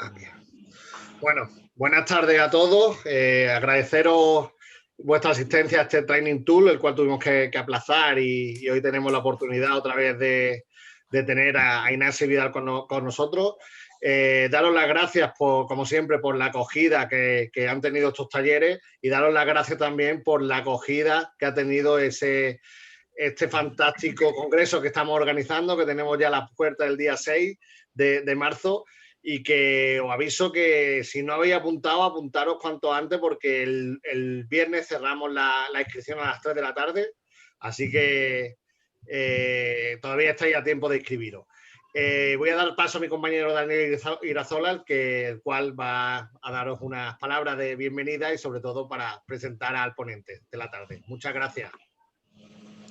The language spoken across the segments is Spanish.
Aquí. Bueno, buenas tardes a todos. Agradeceros vuestra asistencia a este Training Tool, el cual tuvimos que aplazar y hoy tenemos la oportunidad otra vez de tener a Inés y Vidal con nosotros. Daros las gracias, como siempre, por la acogida que han tenido estos talleres y daros las gracias también por la acogida que ha tenido este fantástico congreso que estamos organizando, que tenemos ya las puertas del día 6 de marzo. Y que os aviso que si no habéis apuntado, apuntaros cuanto antes porque el viernes cerramos la inscripción a las 3 de la tarde, así que todavía estáis a tiempo de inscribiros. Voy a dar paso a mi compañero Daniel Irazola, el cual va a daros unas palabras de bienvenida y sobre todo para presentar al ponente de la tarde. Muchas gracias.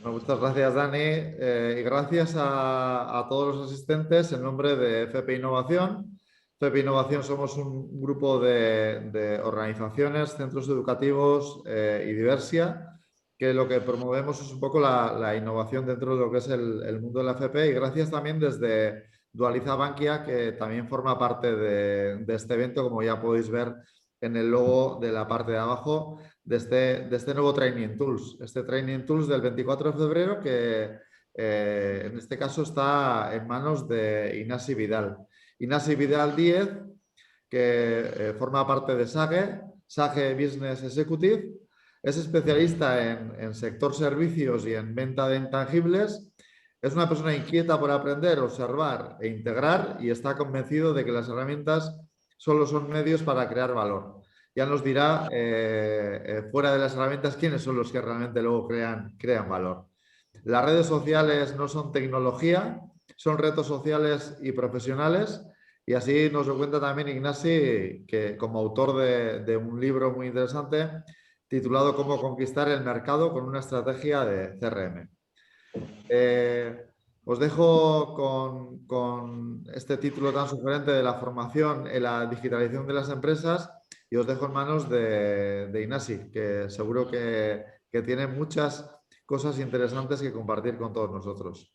Muchas gracias, Dani, y gracias a todos los asistentes en nombre de FP Innovación. FP Innovación somos un grupo de organizaciones, centros educativos y Diversia, que lo que promovemos es un poco la innovación dentro de lo que es el mundo de la FP, y gracias también desde Dualiza Bankia, que también forma parte de este evento, como ya podéis ver en el logo de la parte de abajo, de este nuevo Training Tools. Este Training Tools del 24 de febrero que en este caso está en manos de Inasi Vidal. Inasi Vidal Díez, que forma parte de SAGE Business Executive, es especialista en sector servicios y en venta de intangibles. Es una persona inquieta por aprender, observar e integrar y está convencido de que las herramientas solo son medios para crear valor. Ya nos dirá, fuera de las herramientas, quiénes son los que realmente luego crean valor. Las redes sociales no son tecnología, son retos sociales y profesionales. Y así nos lo cuenta también Ignasi, que como autor de un libro muy interesante titulado Cómo conquistar el mercado con una estrategia de CRM. Os dejo con este título tan sugerente de la formación en la digitalización de las empresas y os dejo en manos de Ignasi, que seguro que tiene muchas cosas interesantes que compartir con todos nosotros.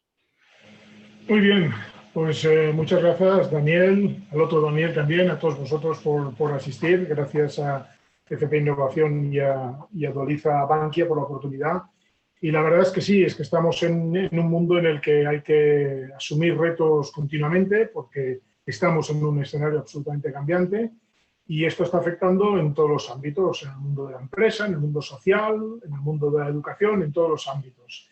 Muy bien, pues muchas gracias, Daniel, al otro Daniel también, a todos vosotros por asistir. Gracias a FP Innovación y a Dualiza Bankia por la oportunidad. Y la verdad es que sí, es que estamos en un mundo en el que hay que asumir retos continuamente porque estamos en un escenario absolutamente cambiante y esto está afectando en todos los ámbitos, en el mundo de la empresa, en el mundo social, en el mundo de la educación, en todos los ámbitos.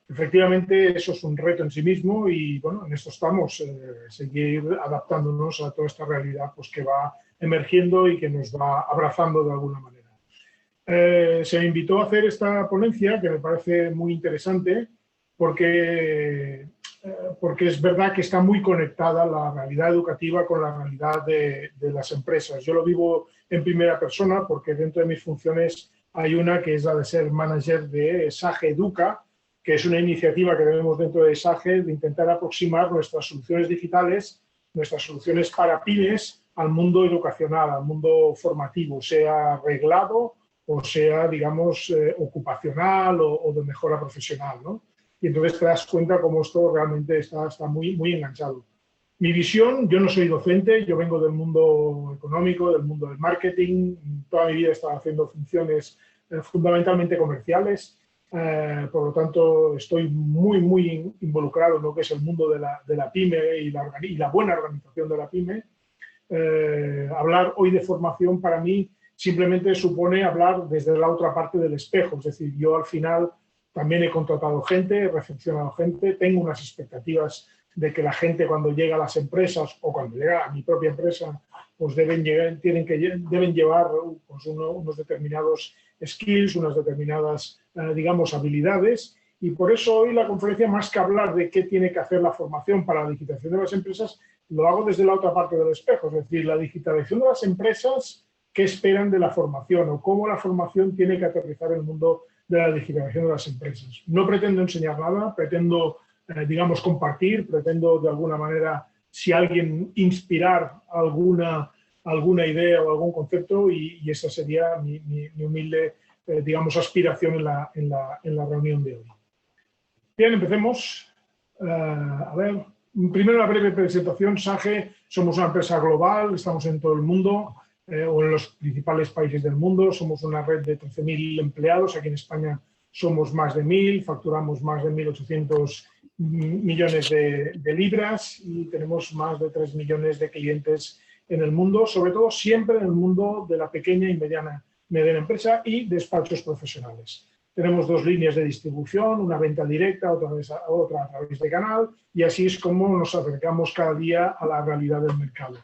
Efectivamente, eso es un reto en sí mismo y bueno, en esto estamos, seguir adaptándonos a toda esta realidad pues, que va emergiendo y que nos va abrazando de alguna manera. Se me invitó a hacer esta ponencia que me parece muy interesante porque es verdad que está muy conectada la realidad educativa con la realidad de las empresas. Yo lo vivo en primera persona porque dentro de mis funciones hay una que es la de ser manager de SAGE Educa, que es una iniciativa que tenemos dentro de SAGE de intentar aproximar nuestras soluciones digitales, nuestras soluciones para pymes al mundo educacional, al mundo formativo, sea reglado o sea, digamos, ocupacional o de mejora profesional, ¿no? Y entonces te das cuenta cómo esto realmente está muy, muy enganchado. Mi visión, yo no soy docente, yo vengo del mundo económico, del mundo del marketing, toda mi vida he estado haciendo funciones fundamentalmente comerciales, por lo tanto estoy muy, muy involucrado en lo que es el mundo de la pyme y la buena organización de la pyme. Hablar hoy de formación para mí simplemente supone hablar desde la otra parte del espejo, es decir, yo al final también he contratado gente, he recepcionado gente, tengo unas expectativas de que la gente cuando llega a las empresas o cuando llega a mi propia empresa, pues deben llevar pues, unos determinados skills, unas determinadas, digamos, habilidades. Y por eso hoy la conferencia, más que hablar de qué tiene que hacer la formación para la digitalización de las empresas, lo hago desde la otra parte del espejo, es decir, la digitalización de las empresas, qué esperan de la formación o cómo la formación tiene que aterrizar en el mundo de la digitalización de las empresas. No pretendo enseñar nada, pretendo, digamos, compartir, pretendo de alguna manera, si alguien inspirar alguna idea o algún concepto y esa sería mi humilde, digamos, aspiración en la reunión de hoy. Bien, empecemos. A ver, Primero, una breve presentación. Sage, somos una empresa global, estamos en todo el mundo o en los principales países del mundo. Somos una red de 13.000 empleados. Aquí en España somos más de 1.000, facturamos más de 1.800 millones de libras y tenemos más de 3 millones de clientes en el mundo, sobre todo siempre en el mundo de la pequeña y mediana empresa y despachos profesionales. Tenemos 2 líneas de distribución, una venta directa, otra a través de canal, y así es como nos acercamos cada día a la realidad del mercado.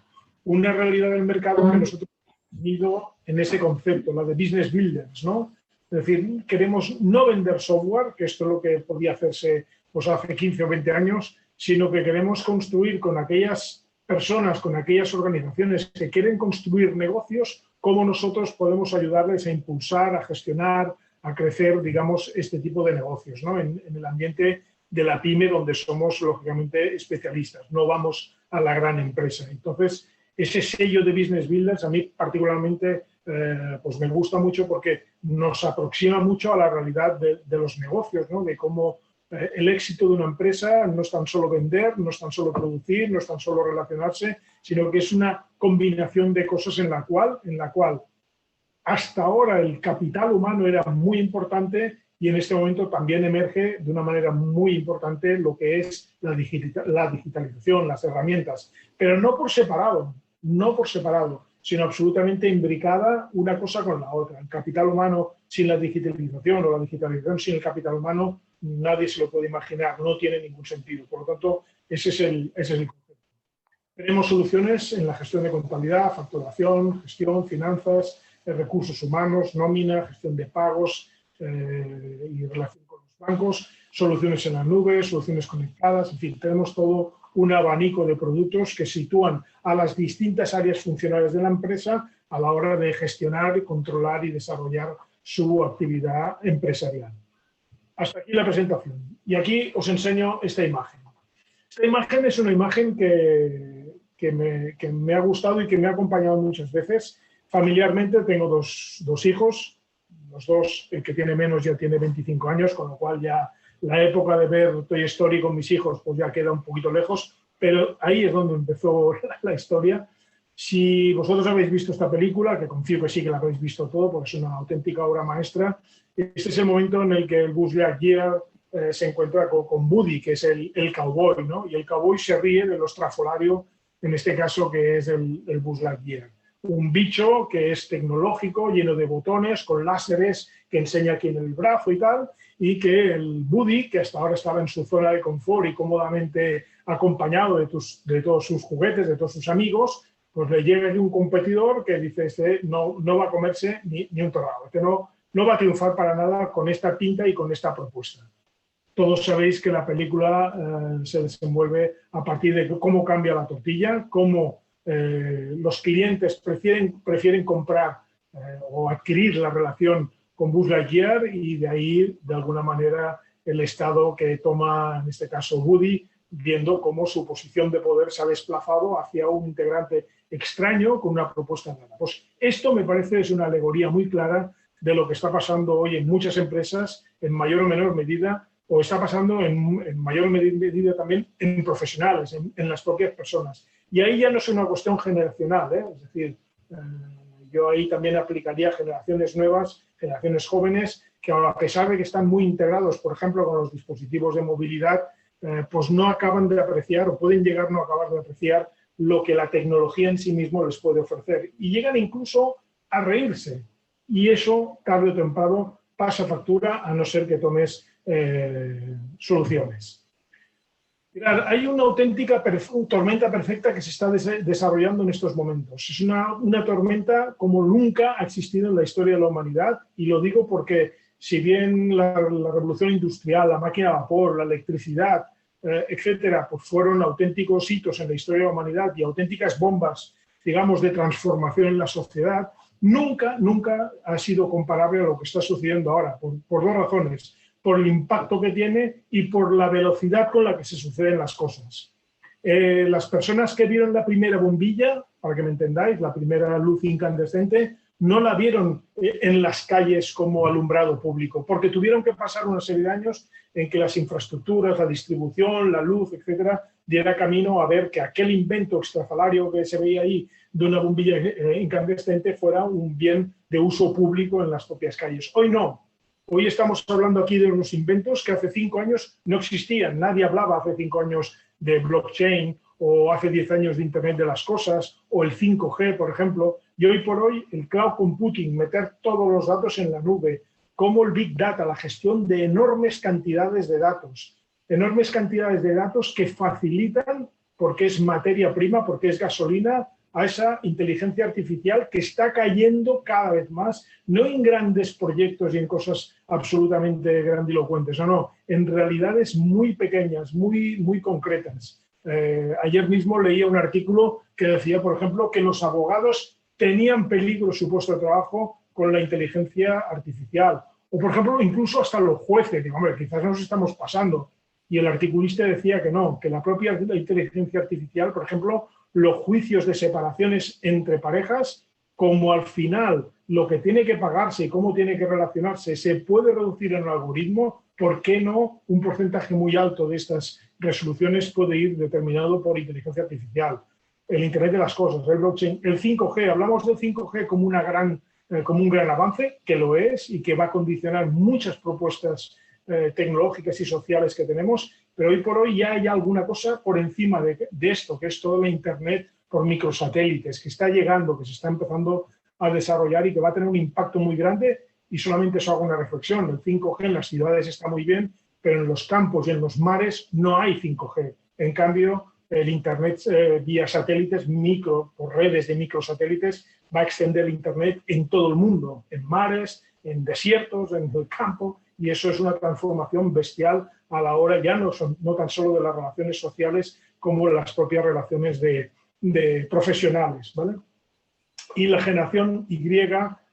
Una realidad del mercado que nosotros hemos definido en ese concepto, la de business builders, ¿no? Es decir, queremos no vender software, que esto es lo que podía hacerse pues, hace 15 o 20 años, sino que queremos construir con aquellas personas, con aquellas organizaciones que quieren construir negocios, cómo nosotros podemos ayudarles a impulsar, a gestionar, a crecer, digamos, este tipo de negocios, ¿no? En el ambiente de la pyme, donde somos, lógicamente, especialistas. No vamos a la gran empresa. Entonces, ese sello de Business Builders a mí particularmente pues me gusta mucho porque nos aproxima mucho a la realidad de los negocios, ¿no? De cómo el éxito de una empresa no es tan solo vender, no es tan solo producir, no es tan solo relacionarse, sino que es una combinación de cosas en la cual hasta ahora el capital humano era muy importante y en este momento también emerge de una manera muy importante lo que es la digitalización, las herramientas, pero no por separado, sino absolutamente imbricada una cosa con la otra. El capital humano sin la digitalización o la digitalización sin el capital humano, nadie se lo puede imaginar, no tiene ningún sentido. Por lo tanto, ese es el concepto. Tenemos soluciones en la gestión de contabilidad, facturación, gestión, finanzas, recursos humanos, nómina, gestión de pagos y relación con los bancos, soluciones en la nube, soluciones conectadas, en fin, tenemos todo un abanico de productos que sitúan a las distintas áreas funcionales de la empresa a la hora de gestionar, controlar y desarrollar su actividad empresarial. Hasta aquí la presentación. Y aquí os enseño esta imagen. Esta imagen es una imagen que me ha gustado y que me ha acompañado muchas veces. Familiarmente tengo dos hijos, los dos, el que tiene menos ya tiene 25 años, con lo cual ya la época de ver Toy Story con mis hijos pues ya queda un poquito lejos, pero ahí es donde empezó la historia. Si vosotros habéis visto esta película, que confío que sí que la habéis visto todo, porque es una auténtica obra maestra, este es el momento en el que el Buzz Lightyear se encuentra con Woody, que es el cowboy, ¿no? Y el cowboy se ríe del estrafolario, en este caso que es el Buzz Lightyear. Un bicho que es tecnológico, lleno de botones, con láseres, que enseña aquí en el brazo y tal, y que el Woody, que hasta ahora estaba en su zona de confort y cómodamente acompañado de todos sus juguetes, de todos sus amigos, pues le llega aquí un competidor que dice, este no va a comerse ni un torrado, este no va a triunfar para nada con esta pinta y con esta propuesta. Todos sabéis que la película se desenvuelve a partir de cómo cambia la tortilla, cómo los clientes prefieren comprar o adquirir la relación con Buzz Lightyear y de ahí, de alguna manera, el estado que toma, en este caso, Woody, viendo cómo su posición de poder se ha desplazado hacia un integrante extraño con una propuesta nueva. Pues esto me parece es una alegoría muy clara de lo que está pasando hoy en muchas empresas, en mayor o menor medida, o está pasando en mayor medida también en profesionales, en las propias personas. Y ahí ya no es una cuestión generacional, es decir, yo ahí también aplicaría generaciones nuevas, generaciones jóvenes, que a pesar de que están muy integrados, por ejemplo, con los dispositivos de movilidad, pues no acaban de apreciar o pueden llegar no acabar de apreciar lo que la tecnología en sí mismo les puede ofrecer. Y llegan incluso a reírse. Y eso, tarde o temprano, pasa factura a no ser que tomes soluciones. Mirad, hay una auténtica tormenta perfecta que se está desarrollando en estos momentos. Es una tormenta como nunca ha existido en la historia de la humanidad, y lo digo porque si bien la revolución industrial, la máquina a vapor, la electricidad, etcétera, pues fueron auténticos hitos en la historia de la humanidad y auténticas bombas, digamos, de transformación en la sociedad, nunca ha sido comparable a lo que está sucediendo ahora, por dos razones: por el impacto que tiene y por la velocidad con la que se suceden las cosas. Las personas que vieron la primera bombilla, para que me entendáis, la primera luz incandescente, no la vieron en las calles como alumbrado público, porque tuvieron que pasar una serie de años en que las infraestructuras, la distribución, la luz, etcétera, diera camino a ver que aquel invento extrafalario que se veía ahí de una bombilla incandescente fuera un bien de uso público en las propias calles. Hoy no. Hoy estamos hablando aquí de unos inventos que hace 5 años no existían. Nadie hablaba hace 5 años de blockchain o hace 10 años de Internet de las Cosas o el 5G, por ejemplo. Y hoy por hoy el cloud computing, meter todos los datos en la nube, como el Big Data, la gestión de enormes cantidades de datos que facilitan, porque es materia prima, porque es gasolina, a esa inteligencia artificial que está cayendo cada vez más, no en grandes proyectos y en cosas absolutamente grandilocuentes, no, en realidades muy pequeñas, muy concretas. Ayer mismo leía un artículo que decía, por ejemplo, que los abogados tenían peligro su puesto de trabajo con la inteligencia artificial. O, por ejemplo, incluso hasta los jueces. Digo, hombre, quizás nos estamos pasando. Y el articulista decía que no, que la propia inteligencia artificial, por ejemplo, los juicios de separaciones entre parejas, como al final lo que tiene que pagarse y cómo tiene que relacionarse se puede reducir en un algoritmo, ¿por qué no un porcentaje muy alto de estas resoluciones puede ir determinado por inteligencia artificial? El Internet de las Cosas, el blockchain, el 5G, hablamos del 5G como un gran avance, que lo es y que va a condicionar muchas propuestas tecnológicas y sociales que tenemos, pero hoy por hoy ya hay alguna cosa por encima de esto, que es todo la Internet por microsatélites, que está llegando, que se está empezando a desarrollar y que va a tener un impacto muy grande. Y solamente eso hago una reflexión: el 5G en las ciudades está muy bien, pero en los campos y en los mares no hay 5G. En cambio, el Internet vía satélites, por redes de microsatélites, va a extender el Internet en todo el mundo, en mares, en desiertos, en el campo, y eso es una transformación bestial a la hora ya no tan solo de las relaciones sociales como de las propias relaciones de profesionales, ¿vale? Y la generación Y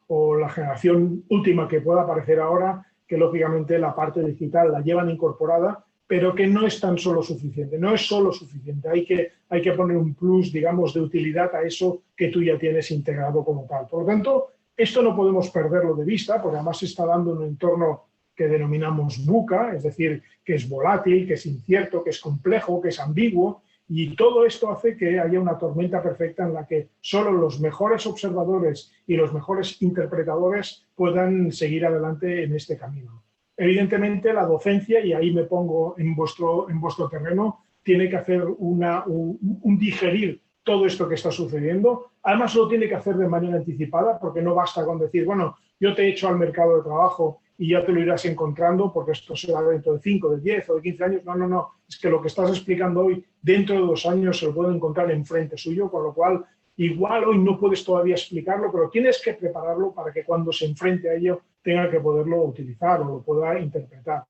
o la generación última que pueda aparecer ahora, que lógicamente la parte digital la llevan incorporada, pero que no es tan solo suficiente, no es solo suficiente, hay que poner un plus, digamos, de utilidad a eso que tú ya tienes integrado como tal. Por lo tanto, esto no podemos perderlo de vista, porque además se está dando en un entorno que denominamos VUCA, es decir, que es volátil, que es incierto, que es complejo, que es ambiguo, y todo esto hace que haya una tormenta perfecta en la que solo los mejores observadores y los mejores interpretadores puedan seguir adelante en este camino. Evidentemente, la docencia, y ahí me pongo en vuestro terreno, tiene que hacer un digerir todo esto que está sucediendo. Además, lo tiene que hacer de manera anticipada, porque no basta con decir, bueno, yo te echo al mercado de trabajo y ya te lo irás encontrando, porque esto será dentro de 5, de 10 o de 15 años. No. Es que lo que estás explicando hoy, dentro de 2 años se lo puede encontrar enfrente suyo, con lo cual, igual hoy no puedes todavía explicarlo, pero tienes que prepararlo para que cuando se enfrente a ello tenga que poderlo utilizar o lo pueda interpretar.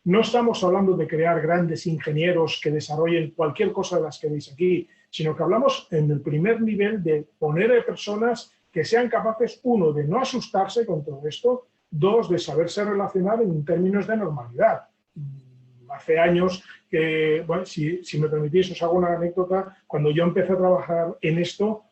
No estamos hablando de crear grandes ingenieros que desarrollen cualquier cosa de las que veis aquí, sino que hablamos en el primer nivel de poner a personas que sean capaces, 1, de no asustarse con todo esto, 2, de saberse relacionar en términos de normalidad. Hace años que, bueno, si me permitís, os hago una anécdota. Cuando yo empecé a trabajar en esto,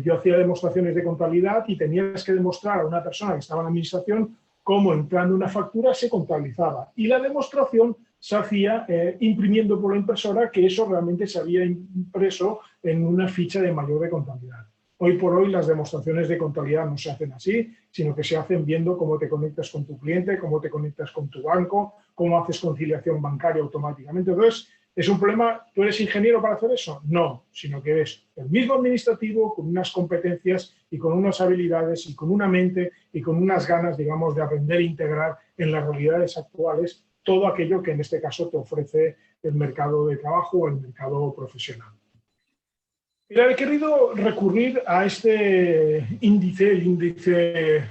yo hacía demostraciones de contabilidad y tenías que demostrar a una persona que estaba en la administración cómo entrando una factura se contabilizaba. Y la demostración se hacía imprimiendo por la impresora que eso realmente se había impreso en una ficha de mayor de contabilidad. Hoy por hoy las demostraciones de contabilidad no se hacen así, sino que se hacen viendo cómo te conectas con tu cliente, cómo te conectas con tu banco, cómo haces conciliación bancaria automáticamente. Entonces, ¿es un problema? ¿Tú eres ingeniero para hacer eso? No, sino que eres el mismo administrativo con unas competencias y con unas habilidades y con una mente y con unas ganas, digamos, de aprender e integrar en las realidades actuales todo aquello que en este caso te ofrece el mercado de trabajo o el mercado profesional. Mira, he querido recurrir a este índice, el índice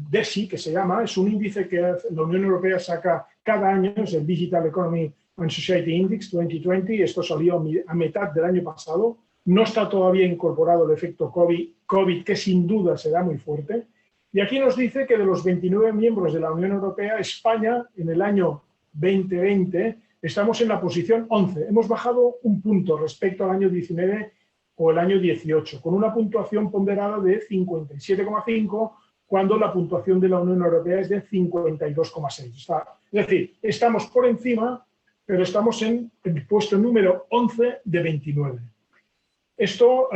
DESI, que se llama. Es un índice que la Unión Europea saca cada año, es el Digital Economy and Society Index 2020. Esto salió a mitad del año pasado. No está todavía incorporado el efecto COVID, que sin duda será muy fuerte. Y aquí nos dice que de los 29 miembros de la Unión Europea, España, en el año 2020, estamos en la posición 11. Hemos bajado un punto respecto al año 19 o el año 18, con una puntuación ponderada de 57,5, cuando la puntuación de la Unión Europea es de 52,6. Es decir, estamos por encima, pero estamos en el puesto número 11 de 29. Esto,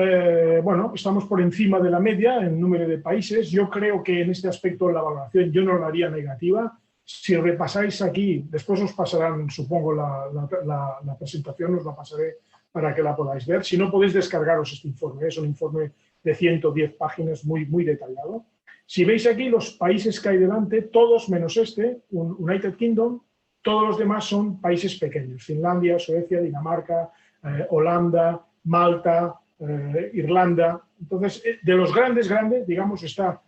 bueno, estamos por encima de la media en número de países. Yo creo que en este aspecto la valoración yo no la haría negativa. Si repasáis aquí, después os pasarán, supongo, la presentación, os la pasaré para que la podáis ver. Si no, podéis descargaros este informe. Es un informe de 110 páginas muy detallado. Si veis aquí los países que hay delante, todos menos este, United Kingdom, todos los demás son países pequeños. Finlandia, Suecia, Dinamarca, Holanda, Malta, Irlanda. Entonces, de los grandes, digamos, está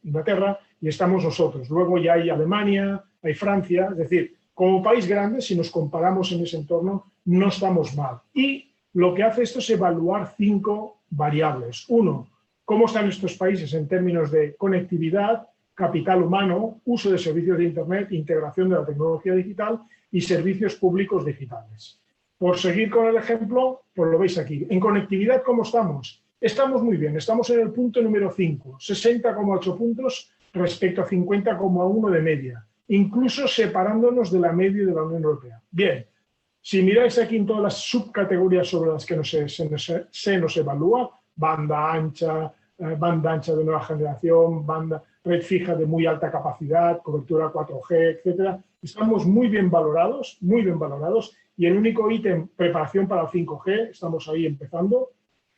Inglaterra y estamos nosotros. Luego ya hay Alemania, hay Francia. Es decir, como país grande, si nos comparamos en ese entorno, no estamos mal. Y lo que hace esto es evaluar 5 variables. 1, cómo están estos países en términos de conectividad, capital humano, uso de servicios de Internet, integración de la tecnología digital y servicios públicos digitales. Por seguir con el ejemplo, pues lo veis aquí. En conectividad, ¿cómo estamos? Estamos muy bien, estamos en el punto número 5, 60,8 puntos respecto a 50,1 de media, incluso separándonos de la media de la Unión Europea. Bien, si miráis aquí en todas las subcategorías sobre las que se nos evalúa, banda ancha de nueva generación, red fija de muy alta capacidad, cobertura 4G, etcétera, estamos muy bien valorados, y el único ítem, preparación para el 5G, estamos ahí empezando,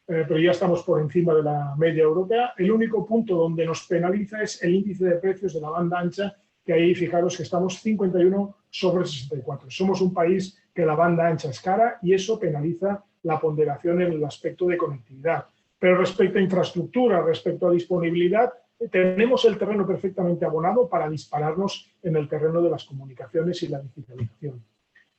pero ya estamos por encima de la media europea. El único punto donde nos penaliza es el índice de precios de la banda ancha, que ahí fijaros que estamos 51 sobre 64. Somos un país que la banda ancha es cara y eso penaliza la ponderación en el aspecto de conectividad. Pero respecto a infraestructura, respecto a disponibilidad, tenemos el terreno perfectamente abonado para dispararnos en el terreno de las comunicaciones y la digitalización.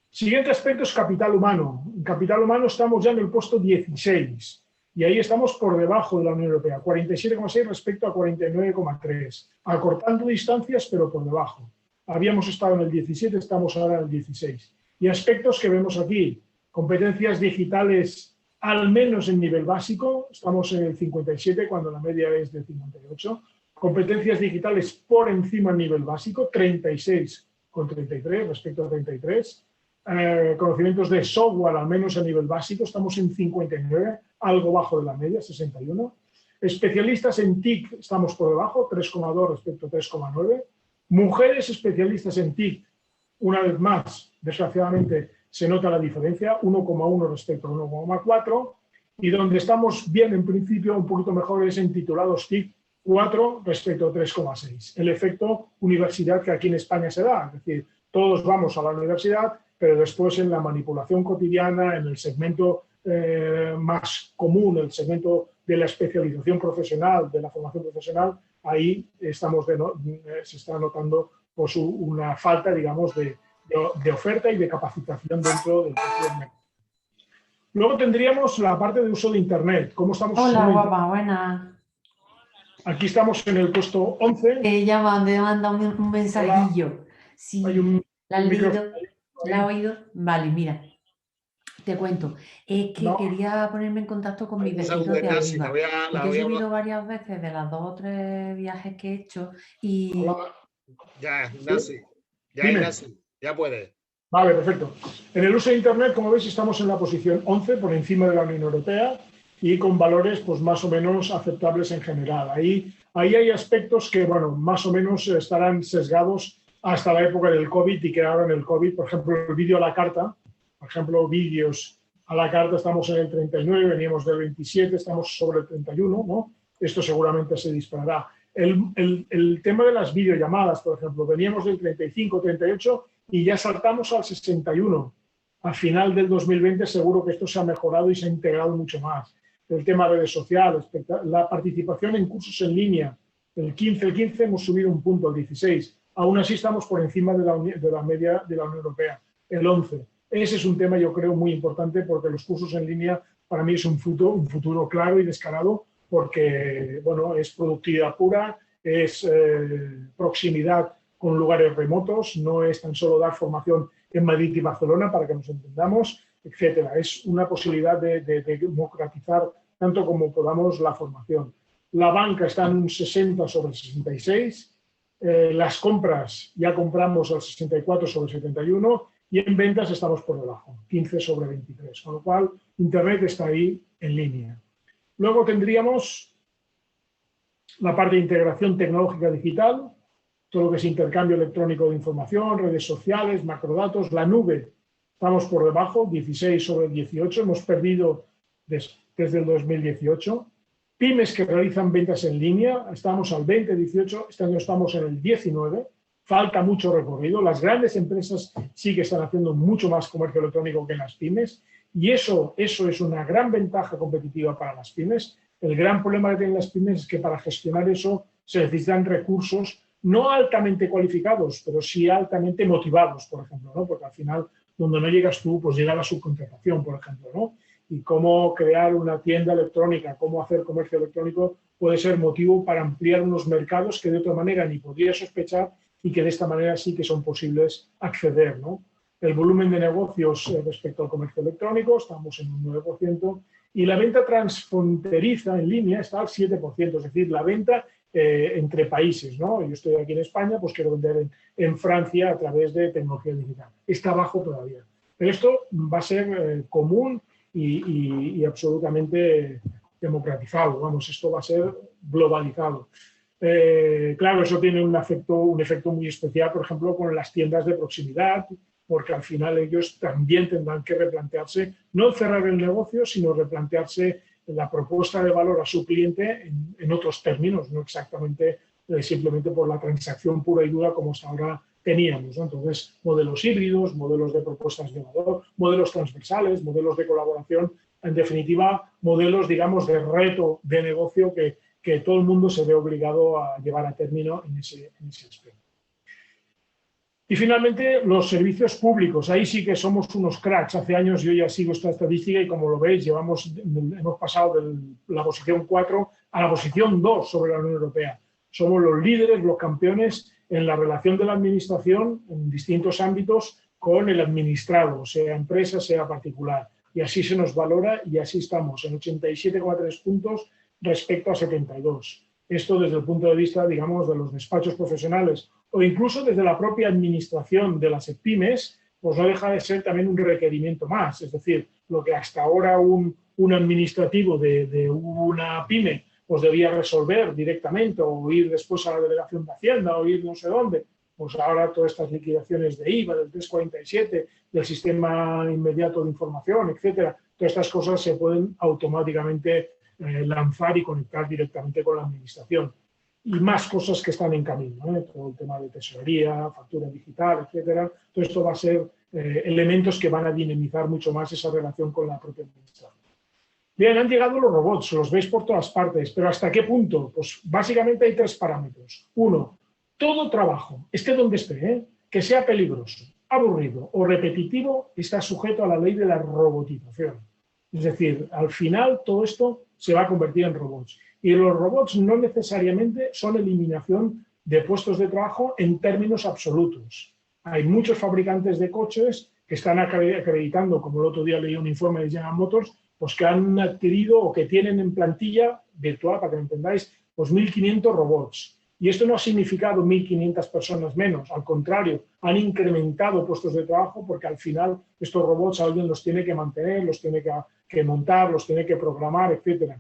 Siguiente aspecto es capital humano. En capital humano estamos ya en el puesto 16 y ahí estamos por debajo de la Unión Europea, 47,6 respecto a 49,3, acortando distancias pero por debajo. Habíamos estado en el 17, estamos ahora en el 16. Y aspectos que vemos aquí, competencias digitales al menos en nivel básico, estamos en el 57 cuando la media es de 58. Competencias digitales por encima en nivel básico, 36,33 respecto a 33. Conocimientos de software al menos a nivel básico, estamos en 59, algo bajo de la media, 61. Especialistas en TIC estamos por debajo, 3,2 respecto a 3,9. Mujeres especialistas en TIC, una vez más, desgraciadamente, se nota la diferencia, 1,1 respecto a 1,4, y donde estamos bien en principio, un poquito mejor es en titulados TIC, 4 respecto a 3,6. El efecto universidad que aquí en España se da, es decir, todos vamos a la universidad, pero después en la manipulación cotidiana, en el segmento más común, el segmento de la especialización profesional, de la formación profesional, ahí se está notando pues, una falta, digamos, de oferta y de capacitación dentro del mercado. Luego tendríamos la parte de uso de Internet. ¿Cómo estamos? Hola, guapa, buenas. Aquí estamos en el puesto 11. Ella me manda un mensajillo. Hola. Sí, Hay un ¿la has leído? ¿La has oído? Vale, mira, te cuento. Es que quería ponerme en contacto con mis vecinos de arriba. Porque he subido varias veces de las 2 o 3 viajes que he hecho y... Hola. Ya, Ignacio. Ya, Ignacio. Ya puede. Vale, perfecto. En el uso de Internet, como veis, estamos en la posición 11, por encima de la Unión Europea, y con valores pues, más o menos aceptables en general. Ahí hay aspectos que, bueno, más o menos estarán sesgados hasta la época del COVID y que ahora en el COVID, por ejemplo, el vídeo a la carta, por ejemplo, vídeos a la carta estamos en el 39, veníamos del 27, estamos sobre el 31, ¿no? Esto seguramente se disparará. El tema de las videollamadas, por ejemplo, veníamos del 35, 38 y ya saltamos al 61. A final del 2020 seguro que esto se ha mejorado y se ha integrado mucho más. El tema de redes sociales, la participación en cursos en línea, el 15 hemos subido un punto, el 16. Aún así estamos por encima de la media de la Unión Europea, el 11. Ese es un tema, yo creo, muy importante porque los cursos en línea para mí es un futuro claro y descarado porque, bueno, es productividad pura, es proximidad con lugares remotos, no es tan solo dar formación en Madrid y Barcelona para que nos entendamos, etcétera. Es una posibilidad de democratizar tanto como podamos la formación. La banca está en un 60 sobre 66, las compras ya compramos al 64 sobre 71 y en ventas estamos por debajo, 15 sobre 23, con lo cual Internet está ahí en línea. Luego tendríamos la parte de integración tecnológica digital, todo lo que es intercambio electrónico de información, redes sociales, macrodatos, la nube, estamos por debajo, 16 sobre 18, hemos perdido desde el 2018. Pymes que realizan ventas en línea, estamos al 20, 18, este año estamos en el 19, falta mucho recorrido. Las grandes empresas sí que están haciendo mucho más comercio electrónico que las pymes y eso es una gran ventaja competitiva para las pymes. El gran problema que tienen las pymes es que para gestionar eso se necesitan recursos no altamente cualificados, pero sí altamente motivados, por ejemplo, ¿no? Porque al final, donde no llegas tú, pues llega la subcontratación, por ejemplo, ¿no? Y cómo crear una tienda electrónica, cómo hacer comercio electrónico puede ser motivo para ampliar unos mercados que de otra manera ni podría sospechar y que de esta manera sí que son posibles acceder, ¿no? El volumen de negocios respecto al comercio electrónico, estamos en un 9%, y la venta transfronteriza en línea está al 7%, es decir, la venta entre países, ¿no? Yo estoy aquí en España, pues quiero vender en Francia a través de tecnología digital. Está bajo todavía. Pero esto va a ser común y absolutamente democratizado, vamos, esto va a ser globalizado. Claro, eso tiene un efecto muy especial, por ejemplo, con las tiendas de proximidad, porque al final ellos también tendrán que replantearse, no cerrar el negocio, sino replantearse la propuesta de valor a su cliente en otros términos, no exactamente simplemente por la transacción pura y dura como hasta ahora teníamos, ¿no? Entonces, modelos híbridos, modelos de propuestas de valor, modelos transversales, modelos de colaboración, en definitiva, modelos, digamos, de reto de negocio que todo el mundo se ve obligado a llevar a término en ese aspecto. Y finalmente, los servicios públicos. Ahí sí que somos unos cracks. Hace años yo ya sigo esta estadística y como lo veis, hemos pasado de la posición 4 a la posición 2 sobre la Unión Europea. Somos los líderes, los campeones en la relación de la administración en distintos ámbitos con el administrado, sea empresa, sea particular. Y así se nos valora y así estamos, en 87,3 puntos respecto a 72. Esto desde el punto de vista, digamos, de los despachos profesionales o incluso desde la propia administración de las pymes, pues no deja de ser también un requerimiento más. Es decir, lo que hasta ahora un administrativo de una pyme pues debía resolver directamente o ir después a la delegación de Hacienda o ir no sé dónde, pues ahora todas estas liquidaciones de IVA, del 347, del sistema inmediato de información, etcétera, todas estas cosas se pueden automáticamente lanzar y conectar directamente con la administración. Y más cosas que están en camino, todo el tema de tesorería, factura digital, etcétera. Todo esto va a ser elementos que van a dinamizar mucho más esa relación con la propia administración. Bien, han llegado los robots, los veis por todas partes, pero ¿hasta qué punto? Pues básicamente hay tres parámetros. Uno, todo trabajo, esté donde esté, que sea peligroso, aburrido o repetitivo, está sujeto a la ley de la robotización. Es decir, al final todo esto se va a convertir en robots. Y los robots no necesariamente son eliminación de puestos de trabajo en términos absolutos. Hay muchos fabricantes de coches que están acreditando, como el otro día leí un informe de General Motors, pues que han adquirido o que tienen en plantilla virtual, para que me entendáis, pues 1.500 robots. Y esto no ha significado 1.500 personas menos, al contrario, han incrementado puestos de trabajo porque al final estos robots alguien los tiene que mantener, los tiene que montar, los tiene que programar, etcétera.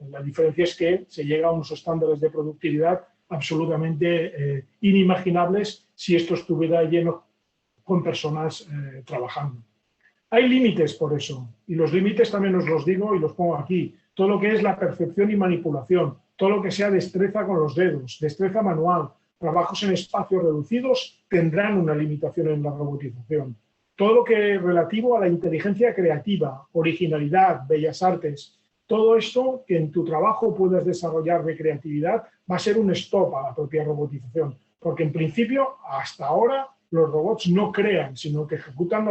La diferencia es que se llega a unos estándares de productividad absolutamente inimaginables si esto estuviera lleno con personas trabajando. Hay límites por eso, y los límites también os los digo y los pongo aquí. Todo lo que es la percepción y manipulación, todo lo que sea destreza con los dedos, destreza manual, trabajos en espacios reducidos tendrán una limitación en la robotización. Todo lo que es relativo a la inteligencia creativa, originalidad, bellas artes, todo esto que en tu trabajo puedas desarrollar de creatividad va a ser un stop a la propia robotización, porque en principio hasta ahora los robots no crean, sino que ejecutan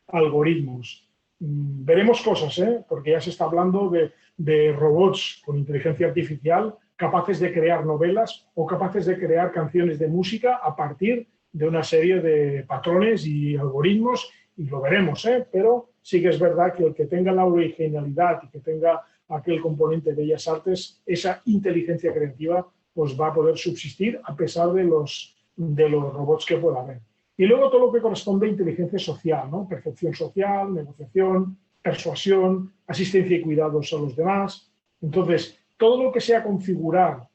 algoritmos. Veremos cosas, porque ya se está hablando de robots con inteligencia artificial capaces de crear novelas o capaces de crear canciones de música a partir de una serie de patrones y algoritmos, y lo veremos, pero sí que es verdad que el que tenga la originalidad y que tenga aquel componente de bellas artes, esa inteligencia creativa pues va a poder subsistir a pesar de los robots que pueda haber. Y luego todo lo que corresponde a inteligencia social, ¿no? Percepción social, negociación, persuasión, asistencia y cuidados a los demás. Entonces, todo lo que sea configurar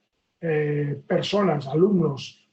personas, alumnos,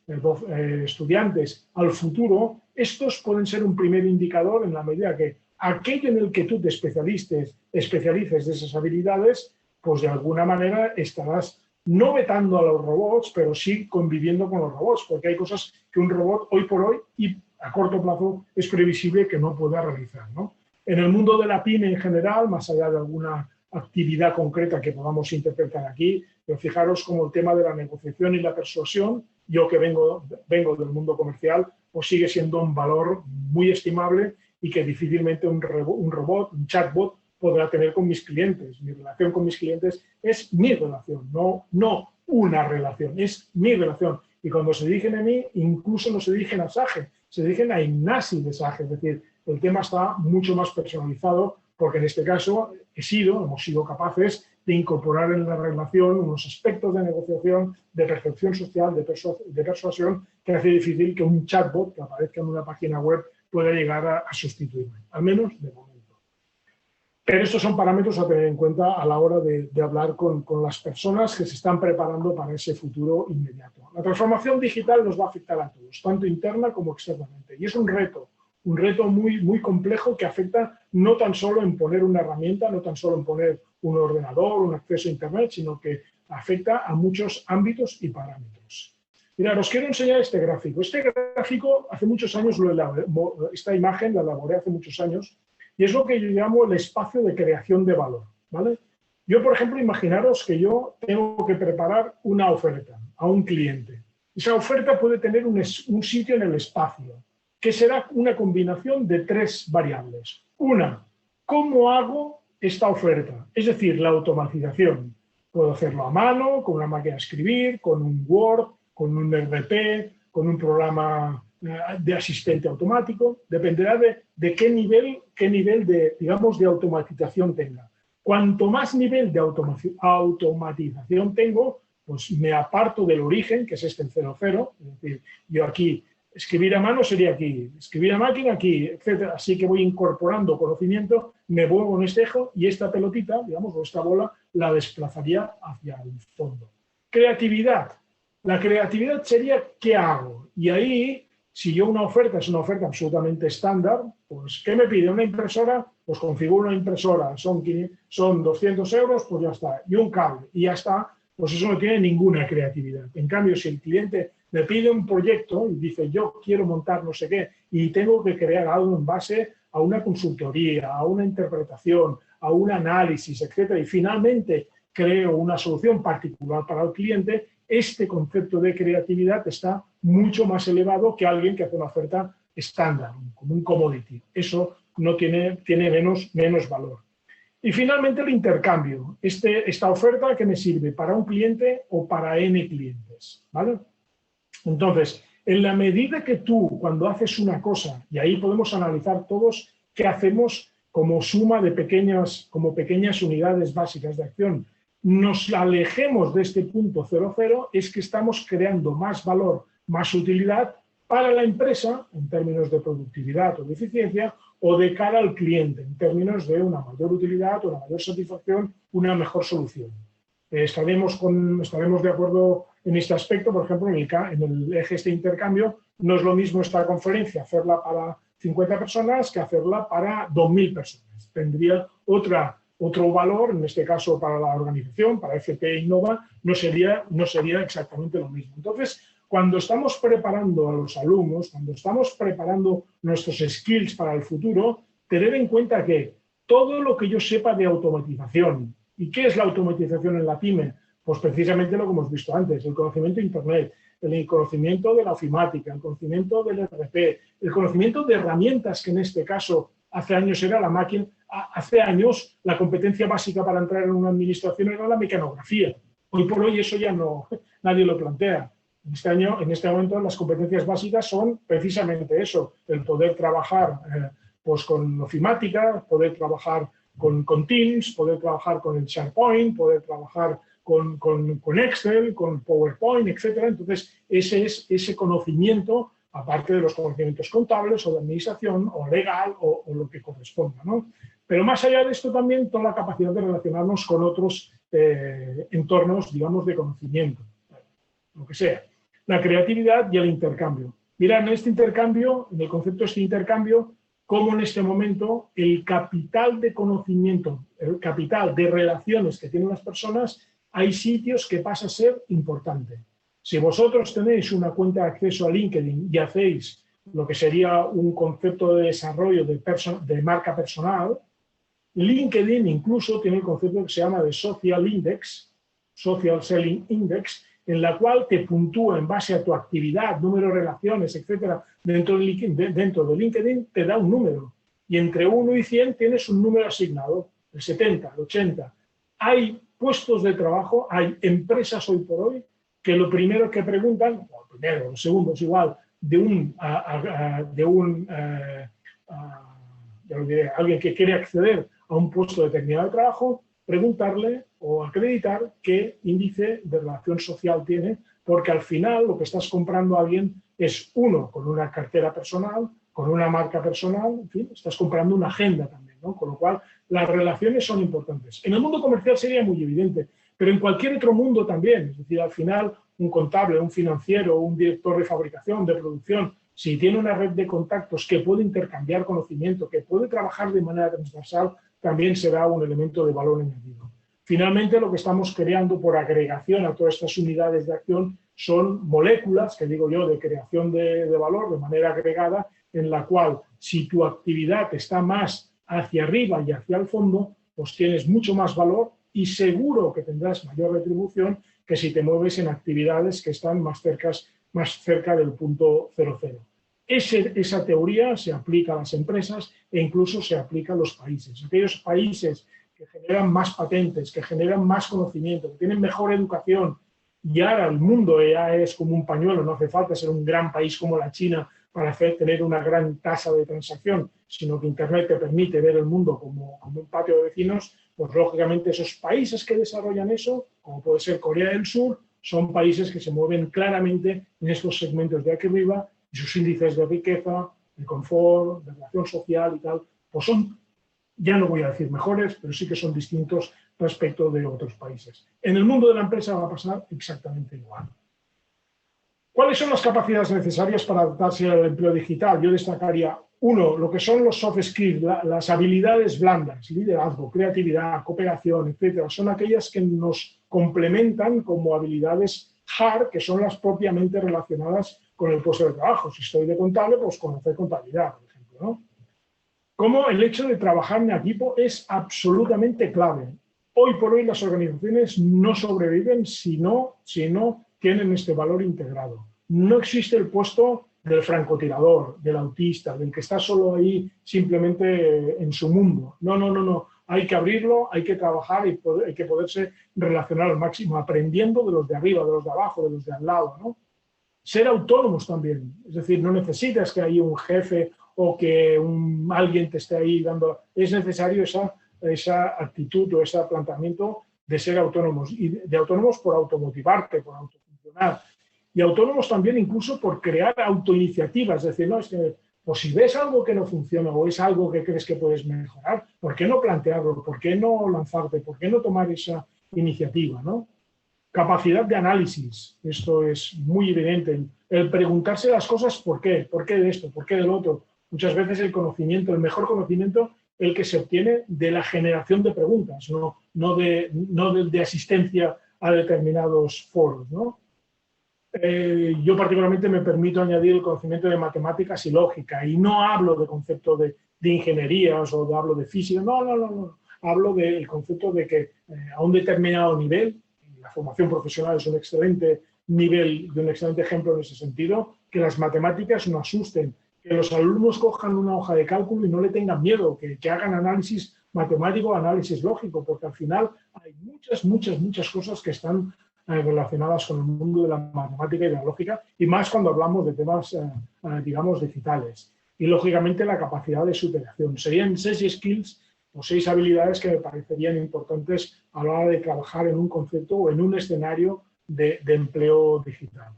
estudiantes al futuro, estos pueden ser un primer indicador en la medida que aquello en el que tú te especialices de esas habilidades, pues de alguna manera estarás no vetando a los robots, pero sí conviviendo con los robots, porque hay cosas que un robot hoy por hoy y a corto plazo es previsible que no pueda realizar, ¿no? En el mundo de la pyme en general, más allá de alguna actividad concreta que podamos interpretar aquí, pero fijaros como el tema de la negociación y la persuasión, yo que vengo del mundo comercial, pues sigue siendo un valor muy estimable y que difícilmente un robot, un chatbot, podrá tener con mis clientes. Mi relación con mis clientes es mi relación, no una relación, es mi relación. Y cuando se dirigen a mí, incluso no se dirigen a Sage, se dirigen a Ignasi de Sage, es decir, el tema está mucho más personalizado porque en este caso hemos sido capaces de incorporar en la relación unos aspectos de negociación, de percepción social, de persuasión, que hace difícil que un chatbot que aparezca en una página web pueda llegar a sustituirme, al menos de momento. Pero estos son parámetros a tener en cuenta a la hora de hablar con las personas que se están preparando para ese futuro inmediato. La transformación digital nos va a afectar a todos, tanto interna como externamente, y es un reto muy, muy complejo que afecta no tan solo en poner una herramienta, no tan solo en poner un ordenador, un acceso a Internet, sino que afecta a muchos ámbitos y parámetros. Mirad, os quiero enseñar este gráfico. Este gráfico hace muchos años, esta imagen la elaboré hace muchos años, y es lo que yo llamo el espacio de creación de valor, ¿vale? Yo, por ejemplo, imaginaros que yo tengo que preparar una oferta a un cliente. Esa oferta puede tener un sitio en el espacio, que será una combinación de tres variables. Una, ¿cómo hago esta oferta? Es decir, la automatización. Puedo hacerlo a mano, con una máquina de escribir, con un Word, con un RP, con un programa de asistente automático. Dependerá de qué nivel de, digamos, de automatización tenga. Cuanto más nivel de automatización tengo, pues me aparto del origen, que es este el 00. Es decir, yo aquí escribir a mano sería aquí, escribir a máquina aquí, etc. Así que voy incorporando conocimiento, me muevo en este eje y esta pelotita, digamos, o esta bola, la desplazaría hacia el fondo. Creatividad. La creatividad sería ¿qué hago? Y ahí, si yo una oferta es una oferta absolutamente estándar, pues ¿qué me pide? ¿Una impresora? Pues configuro una impresora, son 200 euros, pues ya está, y un cable, y ya está, pues eso no tiene ninguna creatividad. En cambio, si el cliente me pide un proyecto y dice yo quiero montar no sé qué y tengo que crear algo en base a una consultoría, a una interpretación, a un análisis, etcétera, y finalmente creo una solución particular para el cliente, este concepto de creatividad está mucho más elevado que alguien que hace una oferta estándar, como un commodity. Eso no tiene menos valor. Y finalmente el intercambio. Esta oferta que me sirve para un cliente o para N clientes, ¿vale? Entonces, en la medida que tú, cuando haces una cosa, y ahí podemos analizar todos qué hacemos como suma de pequeñas unidades básicas de acción, nos alejemos de este punto 00, es que estamos creando más valor, más utilidad para la empresa, en términos de productividad o de eficiencia, o de cara al cliente, en términos de una mayor utilidad, una mayor satisfacción, una mejor solución. Estaremos de acuerdo en este aspecto, por ejemplo, en el eje este intercambio, no es lo mismo esta conferencia hacerla para 50 personas que hacerla para 2.000 personas. Tendría otro valor, en este caso para la organización, para FP Innova, no sería exactamente lo mismo. Entonces, cuando estamos preparando a los alumnos, cuando estamos preparando nuestros skills para el futuro, tener en cuenta que todo lo que yo sepa de automatización, ¿y qué es la automatización en la pyme? Pues precisamente lo que hemos visto antes, el conocimiento de Internet, el conocimiento de la ofimática, el conocimiento del RP, el conocimiento de herramientas que en este caso hace años era la máquina, hace años la competencia básica para entrar en una administración era la mecanografía. Hoy por hoy eso ya no, nadie lo plantea. En este momento las competencias básicas son precisamente eso, el poder trabajar pues con ofimática, poder trabajar con Teams, poder trabajar con el SharePoint, poder trabajar con Excel, con PowerPoint, etc. Entonces, ese conocimiento aparte de los conocimientos contables o de administración o legal o lo que corresponda, ¿no? Pero más allá de esto también toda la capacidad de relacionarnos con otros entornos, digamos, de conocimiento, lo que sea. La creatividad y el intercambio. Mira, en este intercambio, en el concepto de este intercambio, cómo en este momento el capital de conocimiento, el capital de relaciones que tienen las personas, hay sitios que pasa a ser importante. Si vosotros tenéis una cuenta de acceso a LinkedIn y hacéis lo que sería un concepto de desarrollo de marca personal, LinkedIn incluso tiene el concepto que se llama de Social Index, Social Selling Index, en la cual te puntúa en base a tu actividad, número de relaciones, etcétera, dentro de LinkedIn te da un número. Y entre 1 y 100 tienes un número asignado, el 70, el 80. Hay puestos de trabajo, hay empresas hoy por hoy que lo primero que preguntan, o primero, los segundos igual, alguien que quiere acceder a un puesto determinado de trabajo, preguntarle o acreditar qué índice de relación social tiene, porque al final lo que estás comprando a alguien es uno con una cartera personal, con una marca personal, en fin, estás comprando una agenda también, ¿no? Con lo cual las relaciones son importantes. En el mundo comercial sería muy evidente, pero en cualquier otro mundo también, es decir, al final un contable, un financiero, un director de fabricación, de producción, si tiene una red de contactos que puede intercambiar conocimiento, que puede trabajar de manera transversal, también será un elemento de valor añadido. Finalmente, lo que estamos creando por agregación a todas estas unidades de acción son moléculas, que digo yo, de creación de valor de manera agregada, en la cual si tu actividad está más hacia arriba y hacia el fondo, pues tienes mucho más valor y seguro que tendrás mayor retribución que si te mueves en actividades que están más cerca del punto 00. Esa teoría se aplica a las empresas e incluso se aplica a los países. Aquellos países que generan más patentes, que generan más conocimiento, que tienen mejor educación, y ahora el mundo ya es como un pañuelo, no hace falta ser un gran país como la China para tener una gran tasa de transacción, sino que Internet te permite ver el mundo como un patio de vecinos, pues lógicamente esos países que desarrollan eso, como puede ser Corea del Sur, son países que se mueven claramente en estos segmentos de aquí arriba, y sus índices de riqueza, de confort, de relación social y tal, pues son, ya no voy a decir mejores, pero sí que son distintos respecto de otros países. En el mundo de la empresa va a pasar exactamente igual. ¿Cuáles son las capacidades necesarias para adaptarse al empleo digital? Yo destacaría, uno, lo que son los soft skills, las habilidades blandas, liderazgo, creatividad, cooperación, etcétera. Son aquellas que nos complementan como habilidades hard, que son las propiamente relacionadas con el puesto de trabajo. Si estoy de contable, pues conocer contabilidad, por ejemplo, ¿no? Como el hecho de trabajar en equipo es absolutamente clave. Hoy por hoy las organizaciones no sobreviven si no tienen este valor integrado. No existe el puesto del francotirador, del autista, del que está solo ahí simplemente en su mundo. No. Hay que abrirlo, hay que trabajar y hay que poderse relacionar al máximo, aprendiendo de los de arriba, de los de abajo, de los de al lado, ¿no? Ser autónomos también. Es decir, no necesitas que haya un jefe o que alguien te esté ahí dando... Es necesario esa actitud o ese planteamiento de ser autónomos, y de autónomos por automotivarte, por autofuncionar, y autónomos también incluso por crear autoiniciativas, es decir, no, es que, pues si ves algo que no funciona o es algo que crees que puedes mejorar, ¿por qué no plantearlo? ¿Por qué no lanzarte? ¿Por qué no tomar esa iniciativa, ¿no? Capacidad de análisis, esto es muy evidente, el preguntarse las cosas ¿por qué? ¿Por qué de esto? ¿Por qué del otro? Muchas veces el conocimiento, el mejor conocimiento, el que se obtiene de la generación de preguntas, no de asistencia a determinados foros, ¿no? Yo particularmente me permito añadir el conocimiento de matemáticas y lógica, y no hablo de concepto de ingenierías o hablo de física, no. Hablo del concepto de que a un determinado nivel, la formación profesional es un excelente nivel, de un excelente ejemplo en ese sentido, que las matemáticas no asusten, que los alumnos cojan una hoja de cálculo y no le tengan miedo, que hagan análisis matemático, análisis lógico, porque al final hay muchas cosas que están relacionadas con el mundo de la matemática y de la lógica, y más cuando hablamos de temas, digamos, digitales. Y, lógicamente, la capacidad de superación. Serían 6 skills o 6 habilidades que me parecerían importantes a la hora de trabajar en un concepto o en un escenario de empleo digital.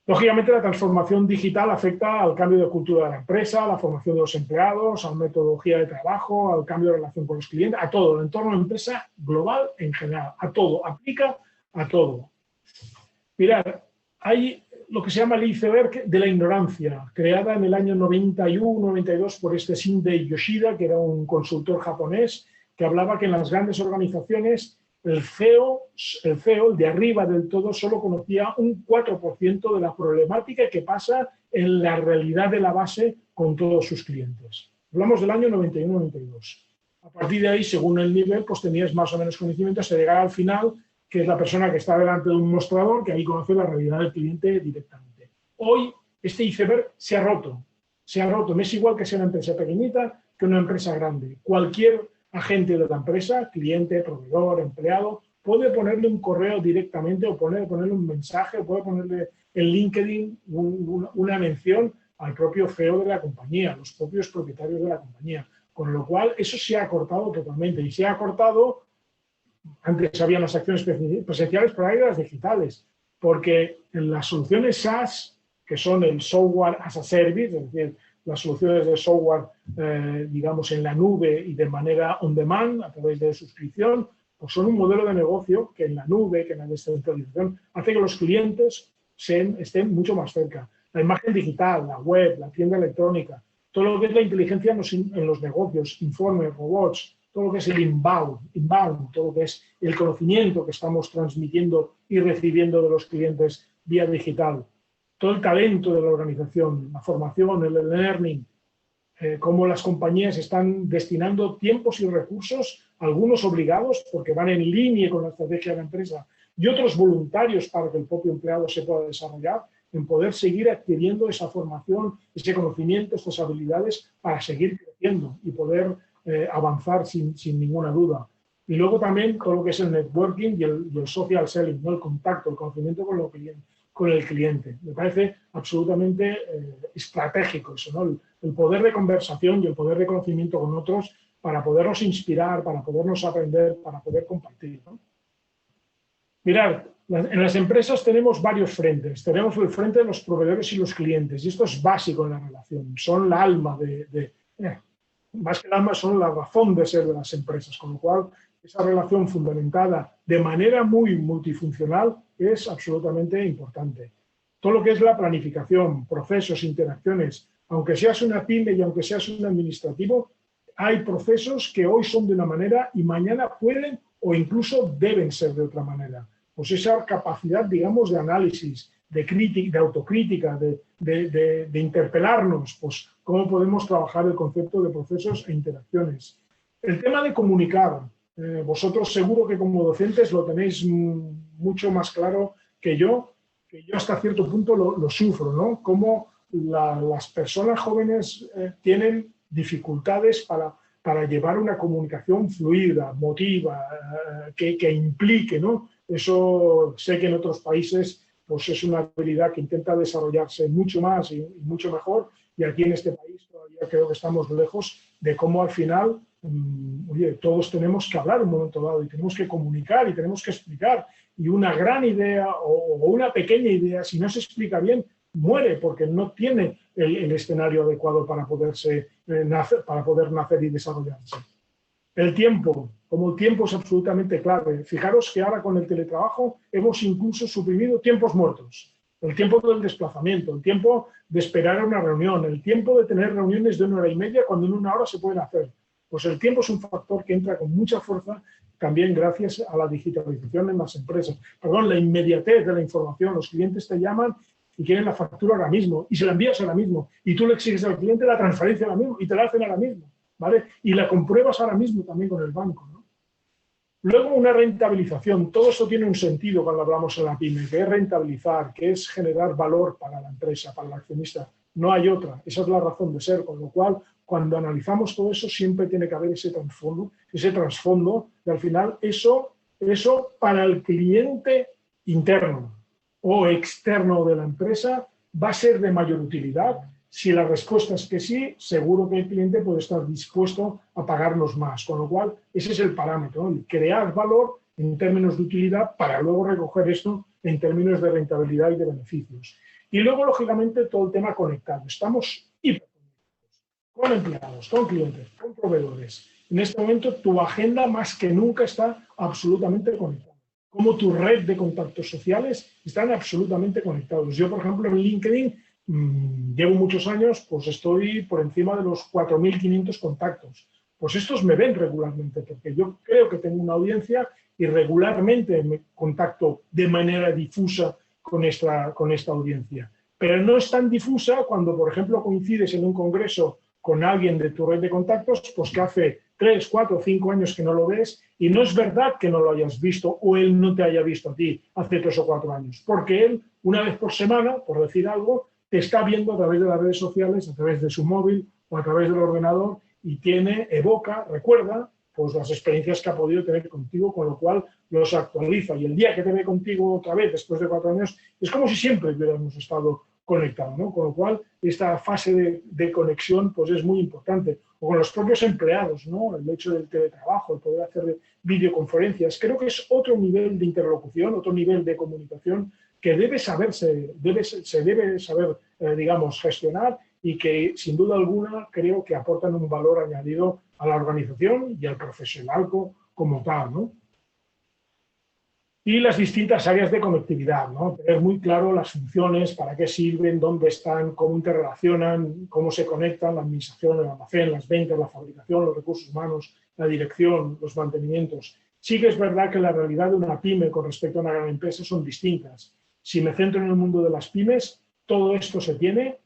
Lógicamente, la transformación digital afecta al cambio de cultura de la empresa, a la formación de los empleados, a la metodología de trabajo, al cambio de relación con los clientes, a todo, el entorno de la empresa global en general, a todo, aplica a todo. Mirad, hay lo que se llama el iceberg de la ignorancia, creada en el año 91-92 por este Shindei Yoshida, que era un consultor japonés, que hablaba que en las grandes organizaciones el CEO, el de arriba del todo, solo conocía un 4% de la problemática que pasa en la realidad de la base con todos sus clientes. Hablamos del año 91-92. A partir de ahí, según el nivel, pues tenías más o menos conocimiento hasta llegar al final, que es la persona que está delante de un mostrador, que ahí conoce la realidad del cliente directamente. Hoy, este iceberg se ha roto. Se ha roto. No es igual que sea una empresa pequeñita que una empresa grande. Cualquier agente de la empresa, cliente, proveedor, empleado, puede ponerle un correo directamente o ponerle un mensaje, o puede ponerle en LinkedIn una mención al propio CEO de la compañía, a los propios propietarios de la compañía. Con lo cual, eso se ha acortado totalmente. Y se ha acortado, antes había unas acciones presenciales, pero hay las digitales. Porque en las soluciones SaaS, que son el software as a service, es decir, las soluciones de software, digamos, en la nube y de manera on demand, a través de suscripción, pues son un modelo de negocio que en la nube, que en la descentralización, hace que los clientes estén mucho más cerca. La imagen digital, la web, la tienda electrónica, todo lo que es la inteligencia en los negocios, informes, robots, todo lo que es el inbound, todo lo que es el conocimiento que estamos transmitiendo y recibiendo de los clientes vía digital. Todo el talento de la organización, la formación, el learning, cómo las compañías están destinando tiempos y recursos, algunos obligados porque van en línea con la estrategia de la empresa y otros voluntarios para que el propio empleado se pueda desarrollar, en poder seguir adquiriendo esa formación, ese conocimiento, estas habilidades para seguir creciendo y poder avanzar sin ninguna duda. Y luego también todo lo que es el networking y el social selling, ¿no? El contacto, el conocimiento con el cliente. Me parece absolutamente estratégico eso, ¿no? El poder de conversación y el poder de conocimiento con otros para podernos inspirar, para podernos aprender, para poder compartir, ¿no? Mirad, en las empresas tenemos varios frentes. Tenemos el frente de los proveedores y los clientes, y esto es básico en la relación. Son la alma más que el alma, son la razón de ser de las empresas, con lo cual esa relación fundamentada de manera muy multifuncional es absolutamente importante. Todo lo que es la planificación, procesos, interacciones, aunque seas una pyme y aunque seas un administrativo, hay procesos que hoy son de una manera y mañana pueden o incluso deben ser de otra manera. Pues esa capacidad, digamos, de análisis, de crítica, de autocrítica, de interpelarnos, pues cómo podemos trabajar el concepto de procesos e interacciones. El tema de comunicar. Vosotros seguro que como docentes lo tenéis mucho más claro que yo hasta cierto punto lo sufro, ¿no? Cómo las personas jóvenes tienen dificultades para llevar una comunicación fluida, motiva, que implique, ¿no? Eso sé que en otros países pues es una habilidad que intenta desarrollarse mucho más y mucho mejor, y aquí en este país todavía creo que estamos lejos de cómo al final, oye, todos tenemos que hablar en un momento dado y tenemos que comunicar y tenemos que explicar, y una gran idea o una pequeña idea, si no se explica bien, muere porque no tiene el escenario adecuado para poder nacer y desarrollarse. El tiempo, como el tiempo es absolutamente clave. Fijaros que ahora con el teletrabajo hemos incluso suprimido tiempos muertos. El tiempo del desplazamiento, el tiempo de esperar a una reunión, el tiempo de tener reuniones de 1 hora y media cuando en 1 hora se pueden hacer. Pues el tiempo es un factor que entra con mucha fuerza también gracias a la digitalización en las empresas. Perdón, la inmediatez de la información. Los clientes te llaman y quieren la factura ahora mismo y se la envías ahora mismo y tú le exiges al cliente la transferencia ahora mismo y te la hacen ahora mismo, ¿vale? Y la compruebas ahora mismo también con el banco, ¿no? Luego una rentabilización. Todo esto tiene un sentido cuando hablamos en la pyme, que es rentabilizar, que es generar valor para la empresa, para el accionista. No hay otra. Esa es la razón de ser, con lo cual cuando analizamos todo eso siempre tiene que haber ese trasfondo y al final eso para el cliente interno o externo de la empresa va a ser de mayor utilidad. Si la respuesta es que sí, seguro que el cliente puede estar dispuesto a pagarnos más, con lo cual ese es el parámetro, ¿no? El crear valor en términos de utilidad para luego recoger esto en términos de rentabilidad y de beneficios. Y luego, lógicamente, todo el tema conectado. Estamos hiperconectados, con empleados, con clientes, con proveedores. En este momento, tu agenda más que nunca está absolutamente conectada. Como tu red de contactos sociales están absolutamente conectados. Yo, por ejemplo, en LinkedIn llevo muchos años, pues estoy por encima de los 4.500 contactos. Pues estos me ven regularmente, porque yo creo que tengo una audiencia y regularmente me contacto de manera difusa con esta audiencia. Pero no es tan difusa cuando, por ejemplo, coincides en un congreso con alguien de tu red de contactos, pues que hace 3, 4, 5 años que no lo ves y no es verdad que no lo hayas visto o él no te haya visto a ti hace 3 o 4 años, porque él, una vez por semana, por decir algo, te está viendo a través de las redes sociales, a través de su móvil o a través del ordenador y evoca, recuerda, pues las experiencias que ha podido tener contigo, con lo cual los actualiza. Y el día que te ve contigo otra vez, después de 4 años, es como si siempre hubiéramos estado conectados, ¿no? Con lo cual, esta fase de conexión pues es muy importante. O con los propios empleados, ¿no? El hecho del teletrabajo, el poder hacer videoconferencias, creo que es otro nivel de interlocución, otro nivel de comunicación que debe saber, digamos, gestionar y que, sin duda alguna, creo que aportan un valor añadido a la organización y al profesional como tal, ¿no? Y las distintas áreas de conectividad, ¿no? Tener muy claro las funciones, para qué sirven, dónde están, cómo interrelacionan, cómo se conectan, la administración, el almacén, las ventas, la fabricación, los recursos humanos, la dirección, los mantenimientos. Sí que es verdad que la realidad de una pyme con respecto a una gran empresa son distintas. Si me centro en el mundo de las pymes, todo esto se tiene.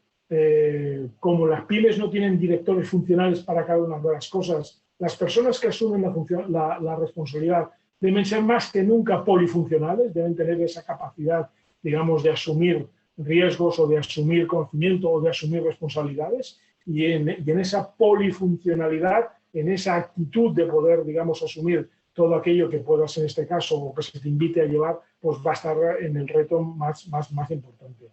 Como las pymes no tienen directores funcionales para cada una de las cosas, las personas que asumen la responsabilidad deben ser más que nunca polifuncionales, deben tener esa capacidad, digamos, de asumir riesgos o de asumir conocimiento o de asumir responsabilidades. Y en esa polifuncionalidad, en esa actitud de poder, digamos, asumir todo aquello que puedas en este caso o que se te invite a llevar, pues va a estar en el reto más importante.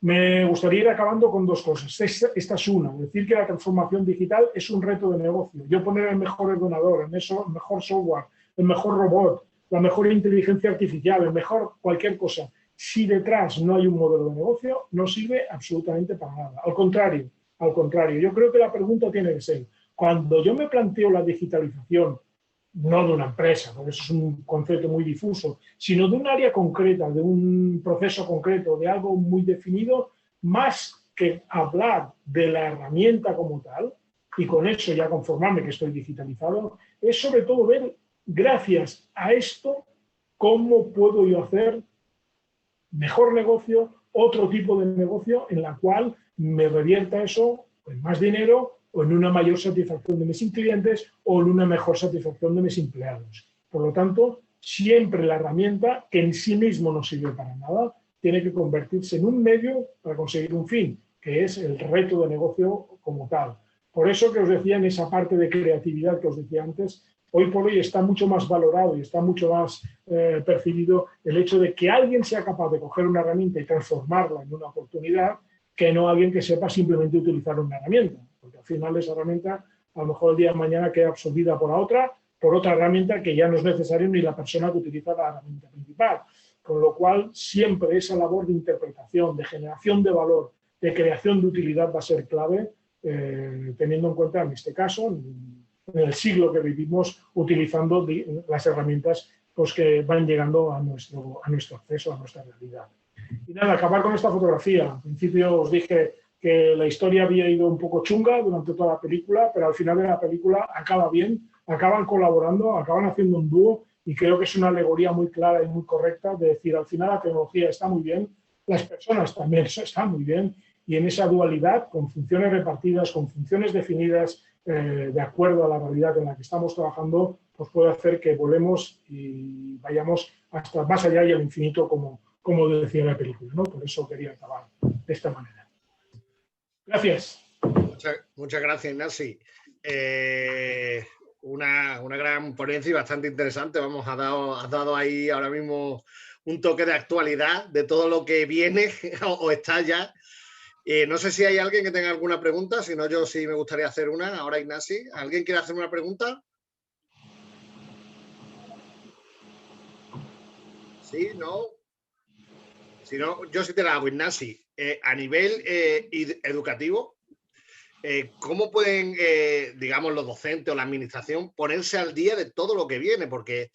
Me gustaría ir acabando con 2 cosas. Esta es una, decir que la transformación digital es un reto de negocio. Yo poner el mejor ordenador, el mejor software, el mejor robot, la mejor inteligencia artificial, el mejor cualquier cosa, si detrás no hay un modelo de negocio, no sirve absolutamente para nada. Al contrario, yo creo que la pregunta tiene que ser, cuando yo me planteo la digitalización, no de una empresa, porque eso es un concepto muy difuso, sino de un área concreta, de un proceso concreto, de algo muy definido, más que hablar de la herramienta como tal, y con eso ya conformarme que estoy digitalizado, es sobre todo ver, gracias a esto, cómo puedo yo hacer mejor negocio, otro tipo de negocio en la cual me revierta eso en más dinero o en una mayor satisfacción de mis clientes o en una mejor satisfacción de mis empleados. Por lo tanto, siempre la herramienta, que en sí mismo no sirve para nada, tiene que convertirse en un medio para conseguir un fin, que es el reto de negocio como tal. Por eso que os decía en esa parte de creatividad que os decía antes, hoy por hoy está mucho más valorado y está mucho más percibido el hecho de que alguien sea capaz de coger una herramienta y transformarla en una oportunidad, que no alguien que sepa simplemente utilizar una herramienta. Porque al final esa herramienta, a lo mejor el día de mañana queda absorbida por otra herramienta que ya no es necesario ni la persona que utiliza la herramienta principal. Con lo cual, siempre esa labor de interpretación, de generación de valor, de creación de utilidad va a ser clave, teniendo en cuenta, en este caso, en el siglo que vivimos, utilizando las herramientas pues, que van llegando a nuestro acceso, a nuestra realidad. Y nada, acabar con esta fotografía. Al principio os dije que la historia había ido un poco chunga durante toda la película, pero al final de la película acaba bien, acaban colaborando, acaban haciendo un dúo y creo que es una alegoría muy clara y muy correcta de decir, al final la tecnología está muy bien, las personas también están muy bien y en esa dualidad, con funciones repartidas, con funciones definidas, de acuerdo a la realidad en la que estamos trabajando, pues puede hacer que volemos y vayamos hasta más allá y al infinito, como decía la película, ¿no? Por eso quería acabar de esta manera. Gracias. Muchas gracias, Ignasi. Una gran ponencia y bastante interesante. Vamos, has dado ahí ahora mismo un toque de actualidad de todo lo que viene o está ya. No sé si hay alguien que tenga alguna pregunta, si no, yo sí me gustaría hacer una. Ahora, Ignasi, ¿alguien quiere hacer una pregunta? ¿Sí? ¿No? Si no, yo sí te la hago, Ignasi. A nivel educativo, ¿cómo pueden, digamos, los docentes o la administración ponerse al día de todo lo que viene? Porque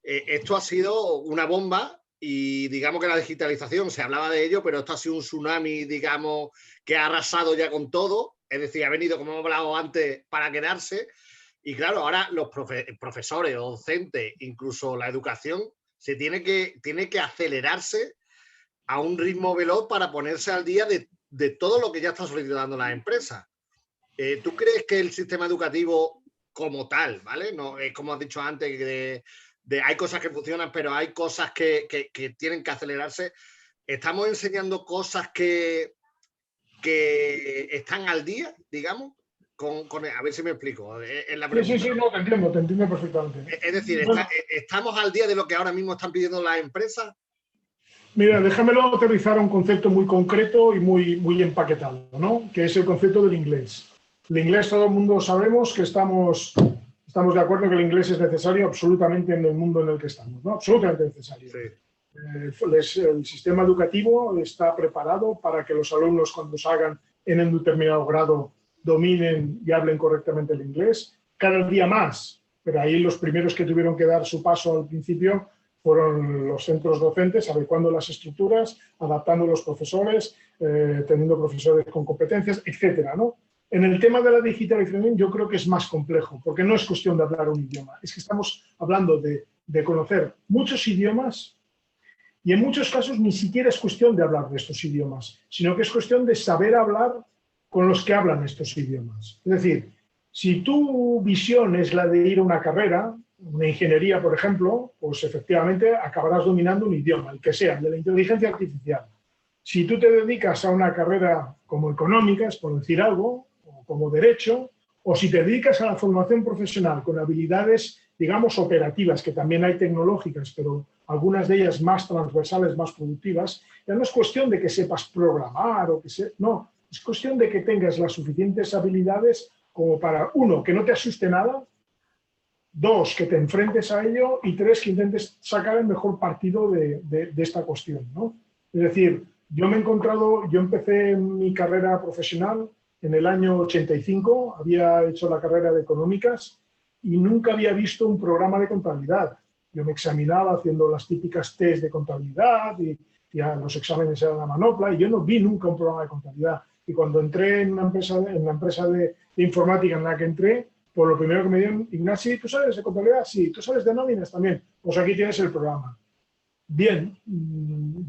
esto ha sido una bomba y digamos que la digitalización, se hablaba de ello, pero esto ha sido un tsunami, digamos, que ha arrasado ya con todo. Es decir, ha venido, como hemos hablado antes, para quedarse. Y claro, ahora los profesores o docentes, incluso la educación, tiene que acelerarse a un ritmo veloz para ponerse al día de todo lo que ya está solicitando las empresas. ¿Tú crees que el sistema educativo como tal, ¿vale? No, como has dicho antes, hay cosas que funcionan, pero hay cosas que tienen que acelerarse? ¿Estamos enseñando cosas que están al día, digamos? A ver si me explico. Sí, no, te entiendo perfectamente. Es decir, bueno, ¿estamos al día de lo que ahora mismo están pidiendo las empresas? Mira, déjamelo aterrizar a un concepto muy concreto y muy empaquetado, ¿no? Que es el concepto del inglés. El inglés, todo el mundo sabemos que estamos de acuerdo que el inglés es necesario absolutamente en el mundo en el que estamos, ¿no? Absolutamente necesario. Sí. El sistema educativo está preparado para que los alumnos, cuando salgan en un determinado grado, dominen y hablen correctamente el inglés. Cada día más, pero ahí los primeros que tuvieron que dar su paso al principio fueron los centros docentes, adecuando las estructuras, adaptando los profesores, teniendo profesores con competencias, etcétera, ¿no? En el tema de la digitalización yo creo que es más complejo, porque no es cuestión de hablar un idioma, es que estamos hablando de conocer muchos idiomas y en muchos casos ni siquiera es cuestión de hablar de estos idiomas, sino que es cuestión de saber hablar con los que hablan estos idiomas. Es decir, si tu visión es la de ir a una carrera, una ingeniería, por ejemplo, pues efectivamente acabarás dominando un idioma, el que sea, el de la inteligencia artificial. Si tú te dedicas a una carrera como económicas, por decir algo, o como derecho, o si te dedicas a la formación profesional con habilidades, digamos, operativas, que también hay tecnológicas, pero algunas de ellas más transversales, más productivas, ya no es cuestión de que sepas programar o no, es cuestión de que tengas las suficientes habilidades como para, uno, que no te asuste nada, dos, que te enfrentes a ello y tres, que intentes sacar el mejor partido de esta cuestión, ¿no? Es decir, yo empecé mi carrera profesional en el año 85, había hecho la carrera de económicas y nunca había visto un programa de contabilidad. Yo me examinaba haciendo las típicas test de contabilidad y los exámenes eran la manopla y yo no vi nunca un programa de contabilidad. Y cuando entré en la empresa de informática en la que entré, pues lo primero que me dieron, Ignasi, ¿tú sabes de contabilidad? Sí. ¿Tú sabes de nóminas también? Pues aquí tienes el programa. Bien,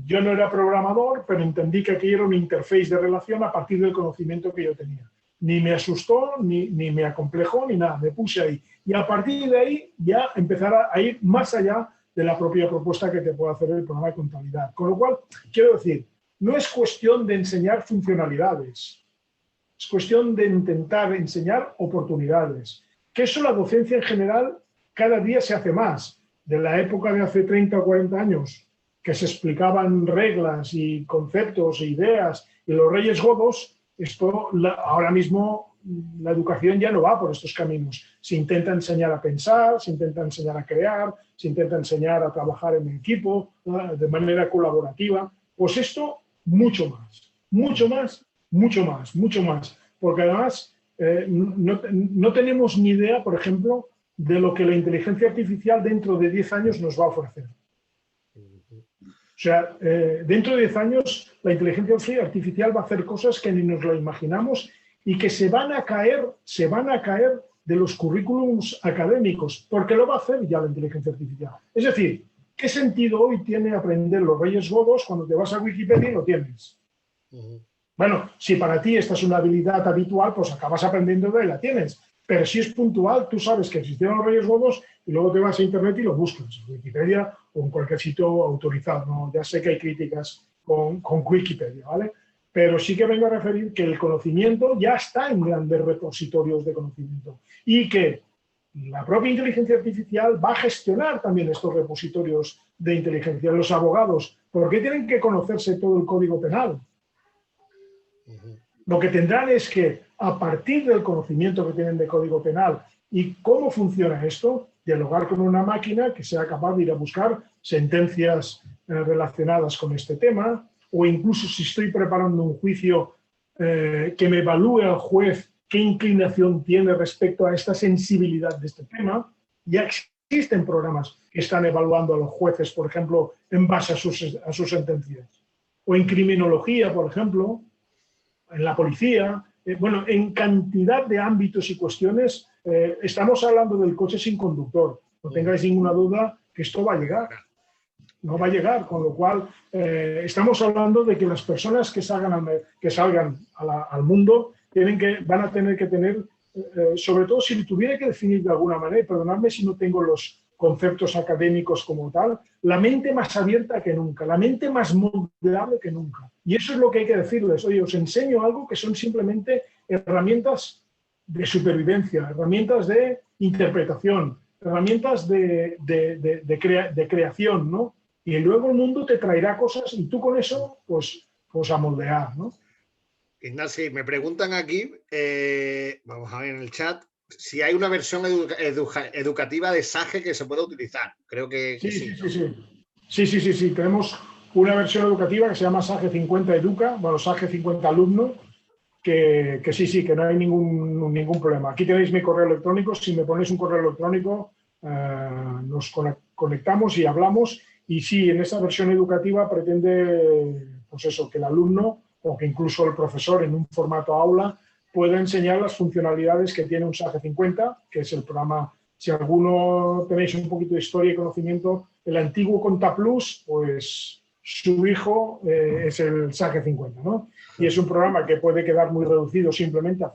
yo no era programador, pero entendí que aquello era una interface de relación a partir del conocimiento que yo tenía. Ni me asustó, ni me acomplejó, ni nada. Me puse ahí. Y a partir de ahí ya empezar a ir más allá de la propia propuesta que te puede hacer el programa de contabilidad. Con lo cual, quiero decir, no es cuestión de enseñar funcionalidades, es cuestión de intentar enseñar oportunidades. Que eso la docencia en general cada día se hace más. De la época de hace 30 o 40 años, que se explicaban reglas y conceptos e ideas y los reyes godos, ahora mismo la educación ya no va por estos caminos. Se intenta enseñar a pensar, se intenta enseñar a crear, se intenta enseñar a trabajar en equipo, de manera colaborativa. Pues esto, mucho más, mucho más, mucho más, mucho más. Porque además no tenemos ni idea, por ejemplo, de lo que la inteligencia artificial dentro de 10 años nos va a ofrecer. O sea, dentro de 10 años la inteligencia artificial va a hacer cosas que ni nos lo imaginamos y que se van a caer de los currículums académicos, porque lo va a hacer ya la inteligencia artificial. Es decir, ¿qué sentido hoy tiene aprender los reyes godos cuando te vas a Wikipedia y lo tienes? Bueno, si para ti esta es una habilidad habitual, pues acabas aprendiendo de él, la tienes. Pero si es puntual, tú sabes que existieron los reyes godos y luego te vas a internet y lo buscas en Wikipedia o en cualquier sitio autorizado, ¿no? Ya sé que hay críticas con Wikipedia, ¿vale? Pero sí que vengo a referir que el conocimiento ya está en grandes repositorios de conocimiento y que la propia inteligencia artificial va a gestionar también estos repositorios de inteligencia. Los abogados, ¿por qué tienen que conocerse todo el Código Penal? Lo que tendrán es que, a partir del conocimiento que tienen de Código Penal y cómo funciona esto, dialogar con una máquina que sea capaz de ir a buscar sentencias relacionadas con este tema, o incluso si estoy preparando un juicio, que me evalúe al juez qué inclinación tiene respecto a esta sensibilidad de este tema. Ya existen programas que están evaluando a los jueces, por ejemplo, en base a sus sentencias. O en criminología, por ejemplo, en la policía, bueno, en cantidad de ámbitos y cuestiones. Estamos hablando del coche sin conductor. No tengáis ninguna duda que esto va a llegar. No va a llegar, con lo cual estamos hablando de que las personas que salgan al mundo van a tener que tener, sobre todo si tuviera que definir de alguna manera, y perdonadme si no tengo los conceptos académicos como tal, la mente más abierta que nunca, la mente más moldeable que nunca. Y eso es lo que hay que decirles. Oye, os enseño algo que son simplemente herramientas de supervivencia, herramientas de interpretación, herramientas de creación, ¿no? Y luego el mundo te traerá cosas y tú con eso, pues a moldear, ¿no? Ignasi, me preguntan aquí, vamos a ver en el chat, si hay una versión educativa de SAGE que se pueda utilizar. Creo que sí. Sí. Tenemos una versión educativa que se llama SAGE 50 Educa, bueno, SAGE 50 Alumno, que sí, que no hay ningún problema. Aquí tenéis mi correo electrónico. Si me ponéis un correo electrónico, nos conectamos y hablamos. Y sí, en esa versión educativa pretende, pues eso, que el alumno o que incluso el profesor en un formato aula pueda enseñar las funcionalidades que tiene un SAGE 50, que es el programa. Si alguno tenéis un poquito de historia y conocimiento, el antiguo ContaPlus, pues su hijo es el SAGE 50, ¿no? Y es un programa que puede quedar muy reducido simplemente a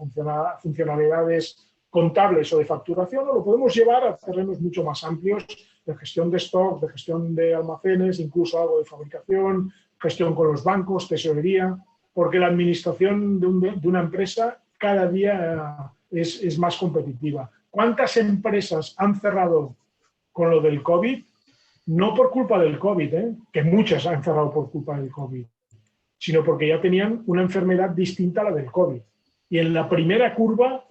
funcionalidades contables o de facturación, o lo podemos llevar a terrenos mucho más amplios de gestión de stock, de gestión de almacenes, incluso algo de fabricación, gestión con los bancos, tesorería, porque la administración de una empresa cada día es más competitiva. ¿Cuántas empresas han cerrado con lo del COVID? No por culpa del COVID, que muchas han cerrado por culpa del COVID, sino porque ya tenían una enfermedad distinta a la del COVID. Y en la primera curva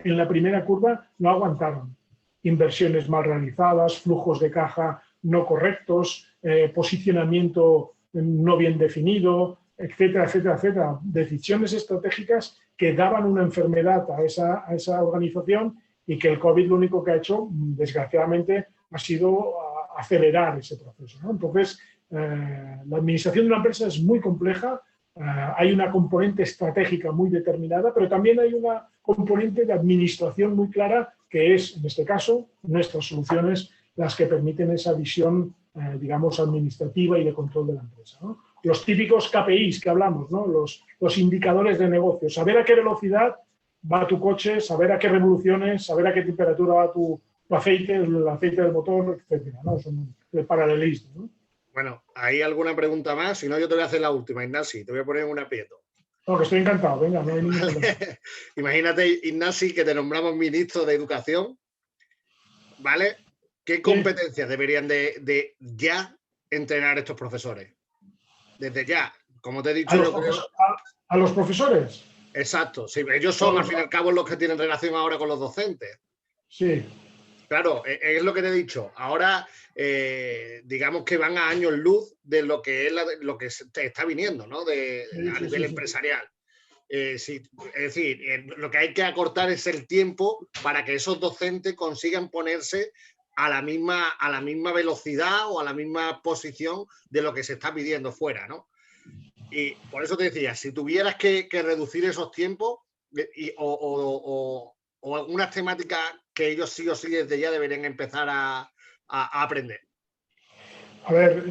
no aguantaron. Inversiones mal realizadas, flujos de caja no correctos, posicionamiento no bien definido, etcétera, etcétera, etcétera. Decisiones estratégicas que daban una enfermedad a esa organización y que el COVID lo único que ha hecho, desgraciadamente, ha sido acelerar ese proceso, ¿no? Entonces, la administración de una empresa es muy compleja. Hay una componente estratégica muy determinada, pero también hay una componente de administración muy clara, que es, en este caso, nuestras soluciones las que permiten esa visión, digamos, administrativa y de control de la empresa, ¿no? Los típicos KPIs que hablamos, ¿no? Los indicadores de negocio, saber a qué velocidad va tu coche, saber a qué revoluciones, saber a qué temperatura va tu aceite, el aceite del motor, etcétera, ¿no? Son el paralelismo, ¿no? Bueno, ¿hay alguna pregunta más? Si no, yo te voy a hacer la última, Ignasi. Te voy a poner un aprieto. No, que estoy encantado. Venga, no hay ningún problema. Imagínate, Ignasi, que te nombramos ministro de Educación, ¿vale? ¿Qué competencias deberían de ya entrenar estos profesores? Desde ya. Como te he dicho, ¿A los profesores? Exacto. Sí, ellos son, al fin y al cabo, los que tienen relación ahora con los docentes. Sí. Claro, es lo que te he dicho. Ahora, digamos que van a años luz de lo que es lo que te está viniendo, ¿no? A nivel empresarial. Es decir, lo que hay que acortar es el tiempo para que esos docentes consigan ponerse a la misma velocidad o a la misma posición de lo que se está pidiendo fuera, ¿no? Y por eso te decía, si tuvieras que reducir esos tiempos o algunas temáticas que ellos sí o sí desde ya deberían empezar a aprender. A ver,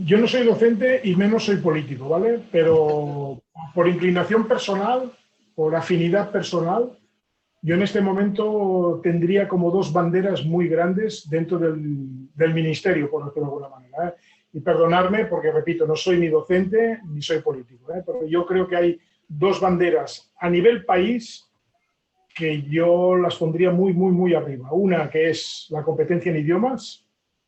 yo no soy docente y menos soy político, ¿vale? Pero por inclinación personal, por afinidad personal, yo en este momento tendría como dos banderas muy grandes dentro del ministerio, por decirlo de alguna manera, ¿eh? Y perdonadme porque, repito, no soy ni docente ni soy político, ¿eh? Pero yo creo que hay dos banderas a nivel país que yo las pondría muy, muy, muy arriba. Una que es la competencia en idiomas,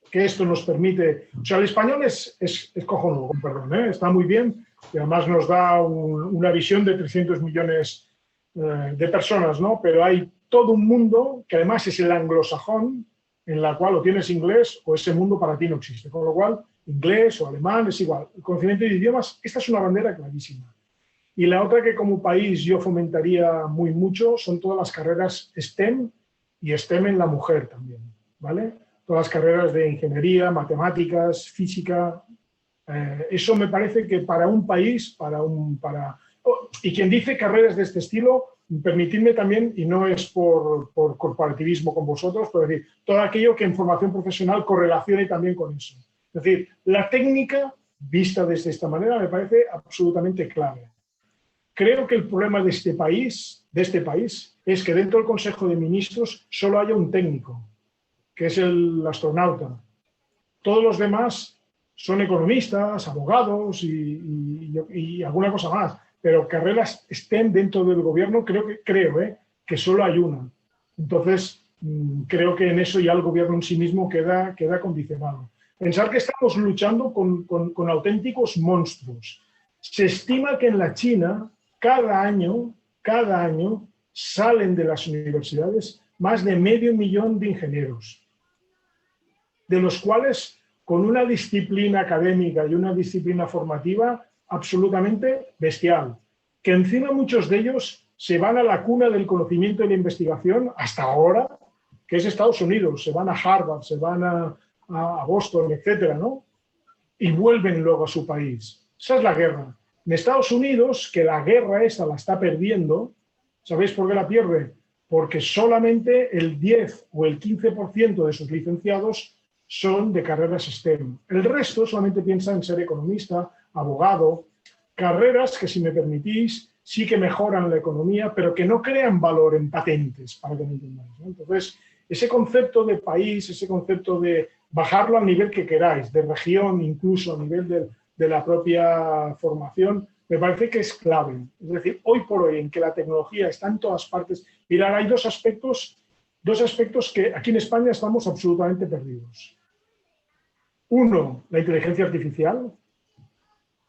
que esto nos permite... O sea, el español es cojonudo, perdón, ¿eh? Está muy bien y además nos da una visión de 300 millones de personas, ¿no? Pero hay todo un mundo que además es el anglosajón, en la cual o tienes inglés o ese mundo para ti no existe. Con lo cual, inglés o alemán, es igual. El conocimiento de idiomas, esta es una bandera clarísima. Y la otra que como país yo fomentaría muy mucho son todas las carreras STEM y STEM en la mujer también, ¿vale? Todas las carreras de ingeniería, matemáticas, física. Eso me parece que para un país, y quien dice carreras de este estilo, permitidme también, y no es por corporativismo con vosotros, pero decir, todo aquello que en formación profesional correlacione también con eso. Es decir, la técnica, vista desde esta manera, me parece absolutamente clave. Creo que el problema de este país es que dentro del Consejo de Ministros solo haya un técnico, que es el astronauta. Todos los demás son economistas, abogados y alguna cosa más. Pero carreras STEM dentro del gobierno creo que solo hay una. Entonces, creo que en eso ya el gobierno en sí mismo queda condicionado. Pensar que estamos luchando con auténticos monstruos. Se estima que en la China, cada año, salen de las universidades más de 500.000 de ingenieros, de los cuales con una disciplina académica y una disciplina formativa absolutamente bestial, que encima muchos de ellos se van a la cuna del conocimiento y la investigación hasta ahora, que es Estados Unidos, se van a Harvard, se van a Boston, etcétera, ¿no? Y vuelven luego a su país. Esa es la guerra. En Estados Unidos, que la guerra esa la está perdiendo, ¿sabéis por qué la pierde? Porque solamente el 10 o el 15% de sus licenciados son de carreras STEM. El resto solamente piensa en ser economista, abogado, carreras que, si me permitís, sí que mejoran la economía, pero que no crean valor en patentes, para que me entendáis, ¿no? Entonces, ese concepto de país, ese concepto de bajarlo al nivel que queráis, de región, incluso a nivel de la propia formación, me parece que es clave. Es decir, hoy por hoy, en que la tecnología está en todas partes, mirad, hay dos aspectos que aquí en España estamos absolutamente perdidos. Uno, la inteligencia artificial.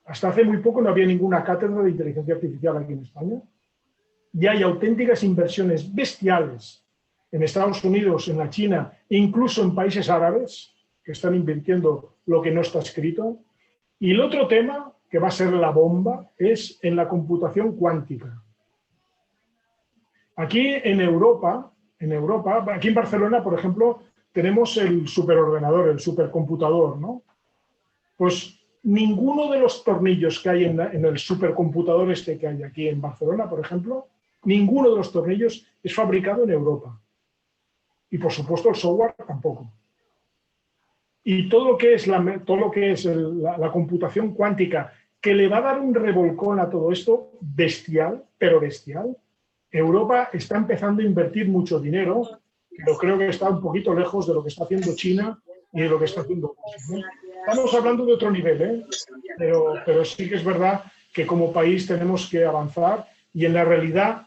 Hasta hace muy poco no había ninguna cátedra de inteligencia artificial aquí en España. Y hay auténticas inversiones bestiales en Estados Unidos, en la China, e incluso en países árabes, que están invirtiendo lo que no está escrito. Y el otro tema, que va a ser la bomba, es en la computación cuántica. Aquí en Europa, aquí en Barcelona, por ejemplo, tenemos el superordenador, el supercomputador, ¿no? Pues ninguno de los tornillos que hay en el supercomputador este que hay aquí en Barcelona, por ejemplo, ninguno de los tornillos es fabricado en Europa. Y por supuesto el software tampoco. Y todo lo que es la computación cuántica, que le va a dar un revolcón a todo esto, bestial, pero bestial, Europa está empezando a invertir mucho dinero, pero creo que está un poquito lejos de lo que está haciendo China y de lo que está haciendo Rusia, ¿no? Estamos hablando de otro nivel, pero sí que es verdad que como país tenemos que avanzar y en la realidad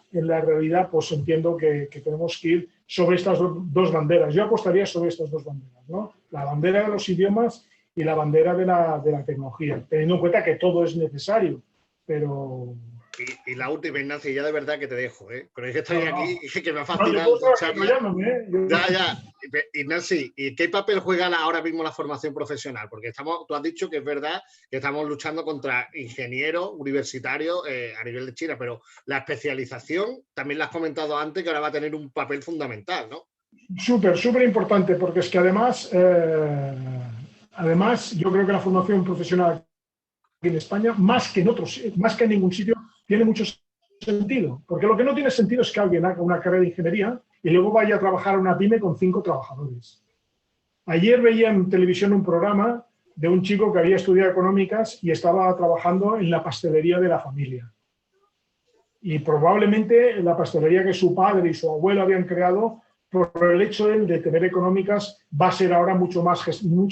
pues entiendo que tenemos que ir sobre estas dos banderas. Yo apostaría sobre estas dos banderas, ¿no? La bandera de los idiomas y la bandera de la tecnología, teniendo en cuenta que todo es necesario, pero... Y la última, Ignacio, ya de verdad que te dejo, ¿eh? Pero es que estoy aquí y que me ha fascinado. Ya. Ignacio, ¿y qué papel juega ahora mismo la formación profesional? Porque tú has dicho que es verdad que estamos luchando contra ingenieros universitarios a nivel de China, pero la especialización, también la has comentado antes, que ahora va a tener un papel fundamental, ¿no? Súper importante, porque es que además yo creo que la formación profesional en España, más que en ningún sitio, tiene mucho sentido. Porque lo que no tiene sentido es que alguien haga una carrera de ingeniería y luego vaya a trabajar a una pyme con 5 trabajadores. Ayer veía en televisión un programa de un chico que había estudiado económicas y estaba trabajando en la pastelería de la familia. Y probablemente la pastelería que su padre y su abuelo habían creado, por el hecho de tener económicas, va a ser ahora mucho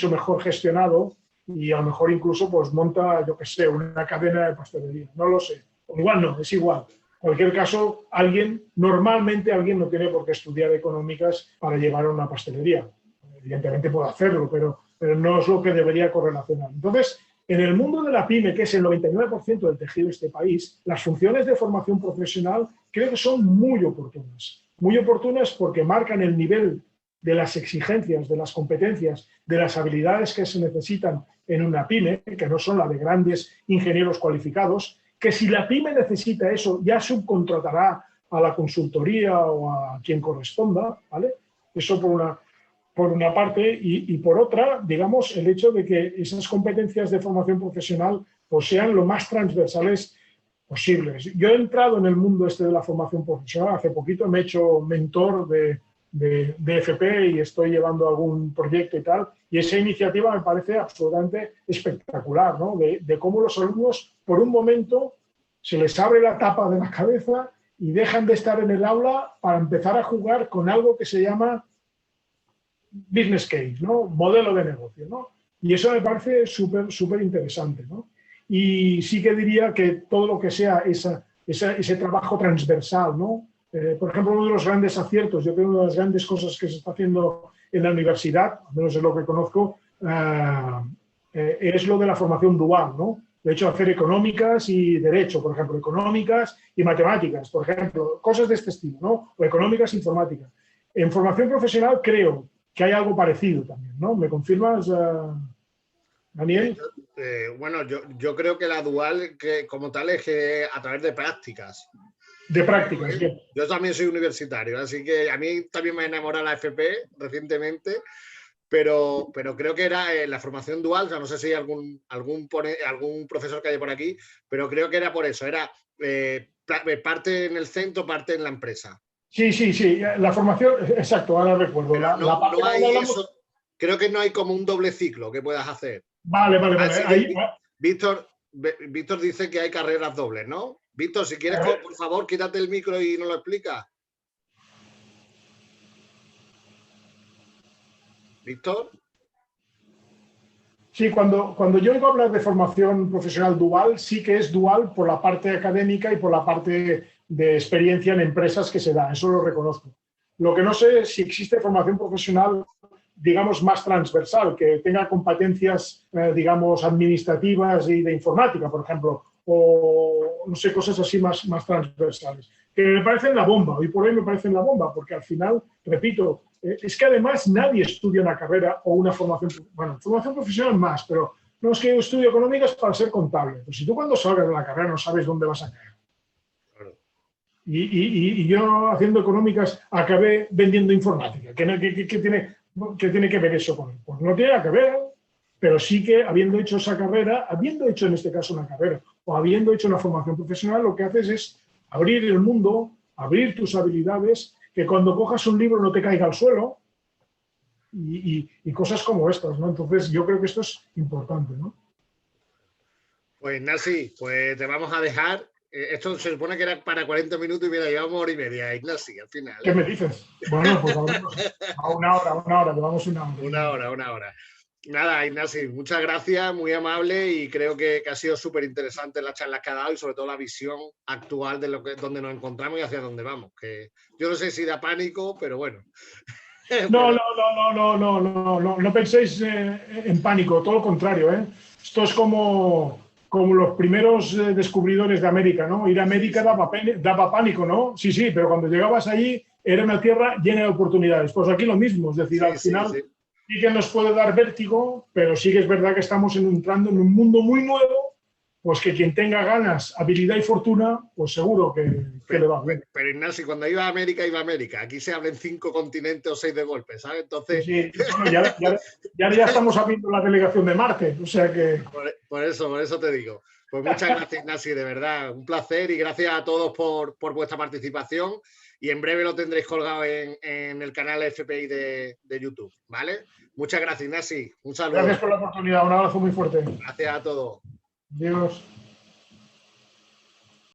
mejor gestionado y a lo mejor incluso pues monta, yo qué sé, una cadena de pastelería. No lo sé. O igual no, es igual. En cualquier caso, normalmente alguien no tiene por qué estudiar económicas para llevar a una pastelería. Evidentemente puede hacerlo, pero no es lo que debería correlacionar. Entonces, en el mundo de la pyme, que es el 99% del tejido de este país, las funciones de formación profesional creo que son muy oportunas. Muy oportunas porque marcan el nivel de las exigencias, de las competencias, de las habilidades que se necesitan en una pyme, que no son la de grandes ingenieros cualificados, que si la pyme necesita eso, ya subcontratará a la consultoría o a quien corresponda, ¿vale? Eso por una parte, y por otra, digamos, el hecho de que esas competencias de formación profesional pues, sean lo más transversales posibles. Yo he entrado en el mundo este de la formación profesional hace poquito, me he hecho mentor de FP y estoy llevando algún proyecto y tal, y esa iniciativa me parece absolutamente espectacular, ¿no? De cómo los alumnos, por un momento, se les abre la tapa de la cabeza y dejan de estar en el aula para empezar a jugar con algo que se llama business case, ¿no? Modelo de negocio, ¿no? Y eso me parece súper interesante, ¿no? Y sí que diría que todo lo que sea ese trabajo transversal, ¿no? Por ejemplo, uno de los grandes aciertos, yo creo que una de las grandes cosas que se está haciendo en la universidad, al menos es lo que conozco, es lo de la formación dual, ¿no? De hecho, hacer económicas y derecho, por ejemplo, económicas y matemáticas, por ejemplo, cosas de este estilo, ¿no? O económicas e informáticas. En formación profesional creo que hay algo parecido también, ¿no? ¿Me confirmas, Daniel? Bueno, yo creo que la dual, que como tal, es que a través de prácticas. De prácticas, bien. Yo también soy universitario, así que a mí también me enamoró la FP recientemente, pero creo que era la formación dual, o sea, no sé si hay algún profesor que hay por aquí, pero creo que era por eso, era parte en el centro, parte en la empresa. Sí, la formación, exacto, ahora recuerdo. No hay eso, creo que no hay como un doble ciclo que puedas hacer. Vale. Ahí, Víctor dice que hay carreras dobles, ¿no? Víctor, si quieres, por favor, quítate el micro y nos lo explicas. Víctor. Sí, cuando yo oigo hablar de formación profesional dual, sí que es dual por la parte académica y por la parte de experiencia en empresas que se da, eso lo reconozco. Lo que no sé es si existe formación profesional, digamos, más transversal, que tenga competencias, digamos, administrativas y de informática, por ejemplo, o no sé, cosas así más transversales, que me parecen la bomba, hoy por hoy me parecen la bomba, porque al final, repito, es que además nadie estudia una carrera o una formación, bueno, formación profesional más, pero no es que yo estudio económicas para ser contable. Pues si tú cuando salgas de la carrera no sabes dónde vas a caer. Claro. Y yo haciendo económicas acabé vendiendo informática. ¿Qué tiene que ver eso con él? Pues no tiene nada que ver, pero sí que habiendo hecho esa carrera, habiendo hecho en este caso una carrera o habiendo hecho una formación profesional, lo que haces es abrir el mundo, abrir tus habilidades, que cuando cojas un libro no te caiga al suelo y cosas como estas, ¿no? Entonces yo creo que esto es importante, ¿no? Pues Ignasi, pues te vamos a dejar. Esto se supone que era para 40 minutos y mira, llevamos hora y media, Ignasi, al final. ¿Qué me dices? Bueno, pues a una hora, llevamos una hora. Una hora. Nada, Ignasi, muchas gracias, muy amable y creo que ha sido súper interesante las charlas que ha dado y sobre todo la visión actual de donde nos encontramos y hacia dónde vamos. Que yo no sé si da pánico, pero bueno. No penséis en pánico, todo lo contrario, ¿eh? Esto es como los primeros descubridores de América, ¿no? Ir a América daba pánico, ¿no? Sí, pero cuando llegabas allí era una tierra llena de oportunidades. Pues aquí lo mismo, es decir, al final sí que nos puede dar vértigo, pero sí que es verdad que estamos entrando en un mundo muy nuevo, pues que quien tenga ganas, habilidad y fortuna, pues seguro que le va bien. Pero Ignasi, cuando iba a América, iba a América. Aquí se hablan 5 continentes o 6 de golpe, ¿sabes? Entonces... Sí, bueno, ya estamos abriendo la delegación de Marte, o sea que... Por eso te digo. Pues muchas gracias, Ignasi, de verdad. Un placer y gracias a todos por vuestra participación. Y en breve lo tendréis colgado en el canal FPI de YouTube, ¿vale? Muchas gracias, Ignasi. Un saludo. Gracias por la oportunidad. Un abrazo muy fuerte. Gracias a todos. Adiós.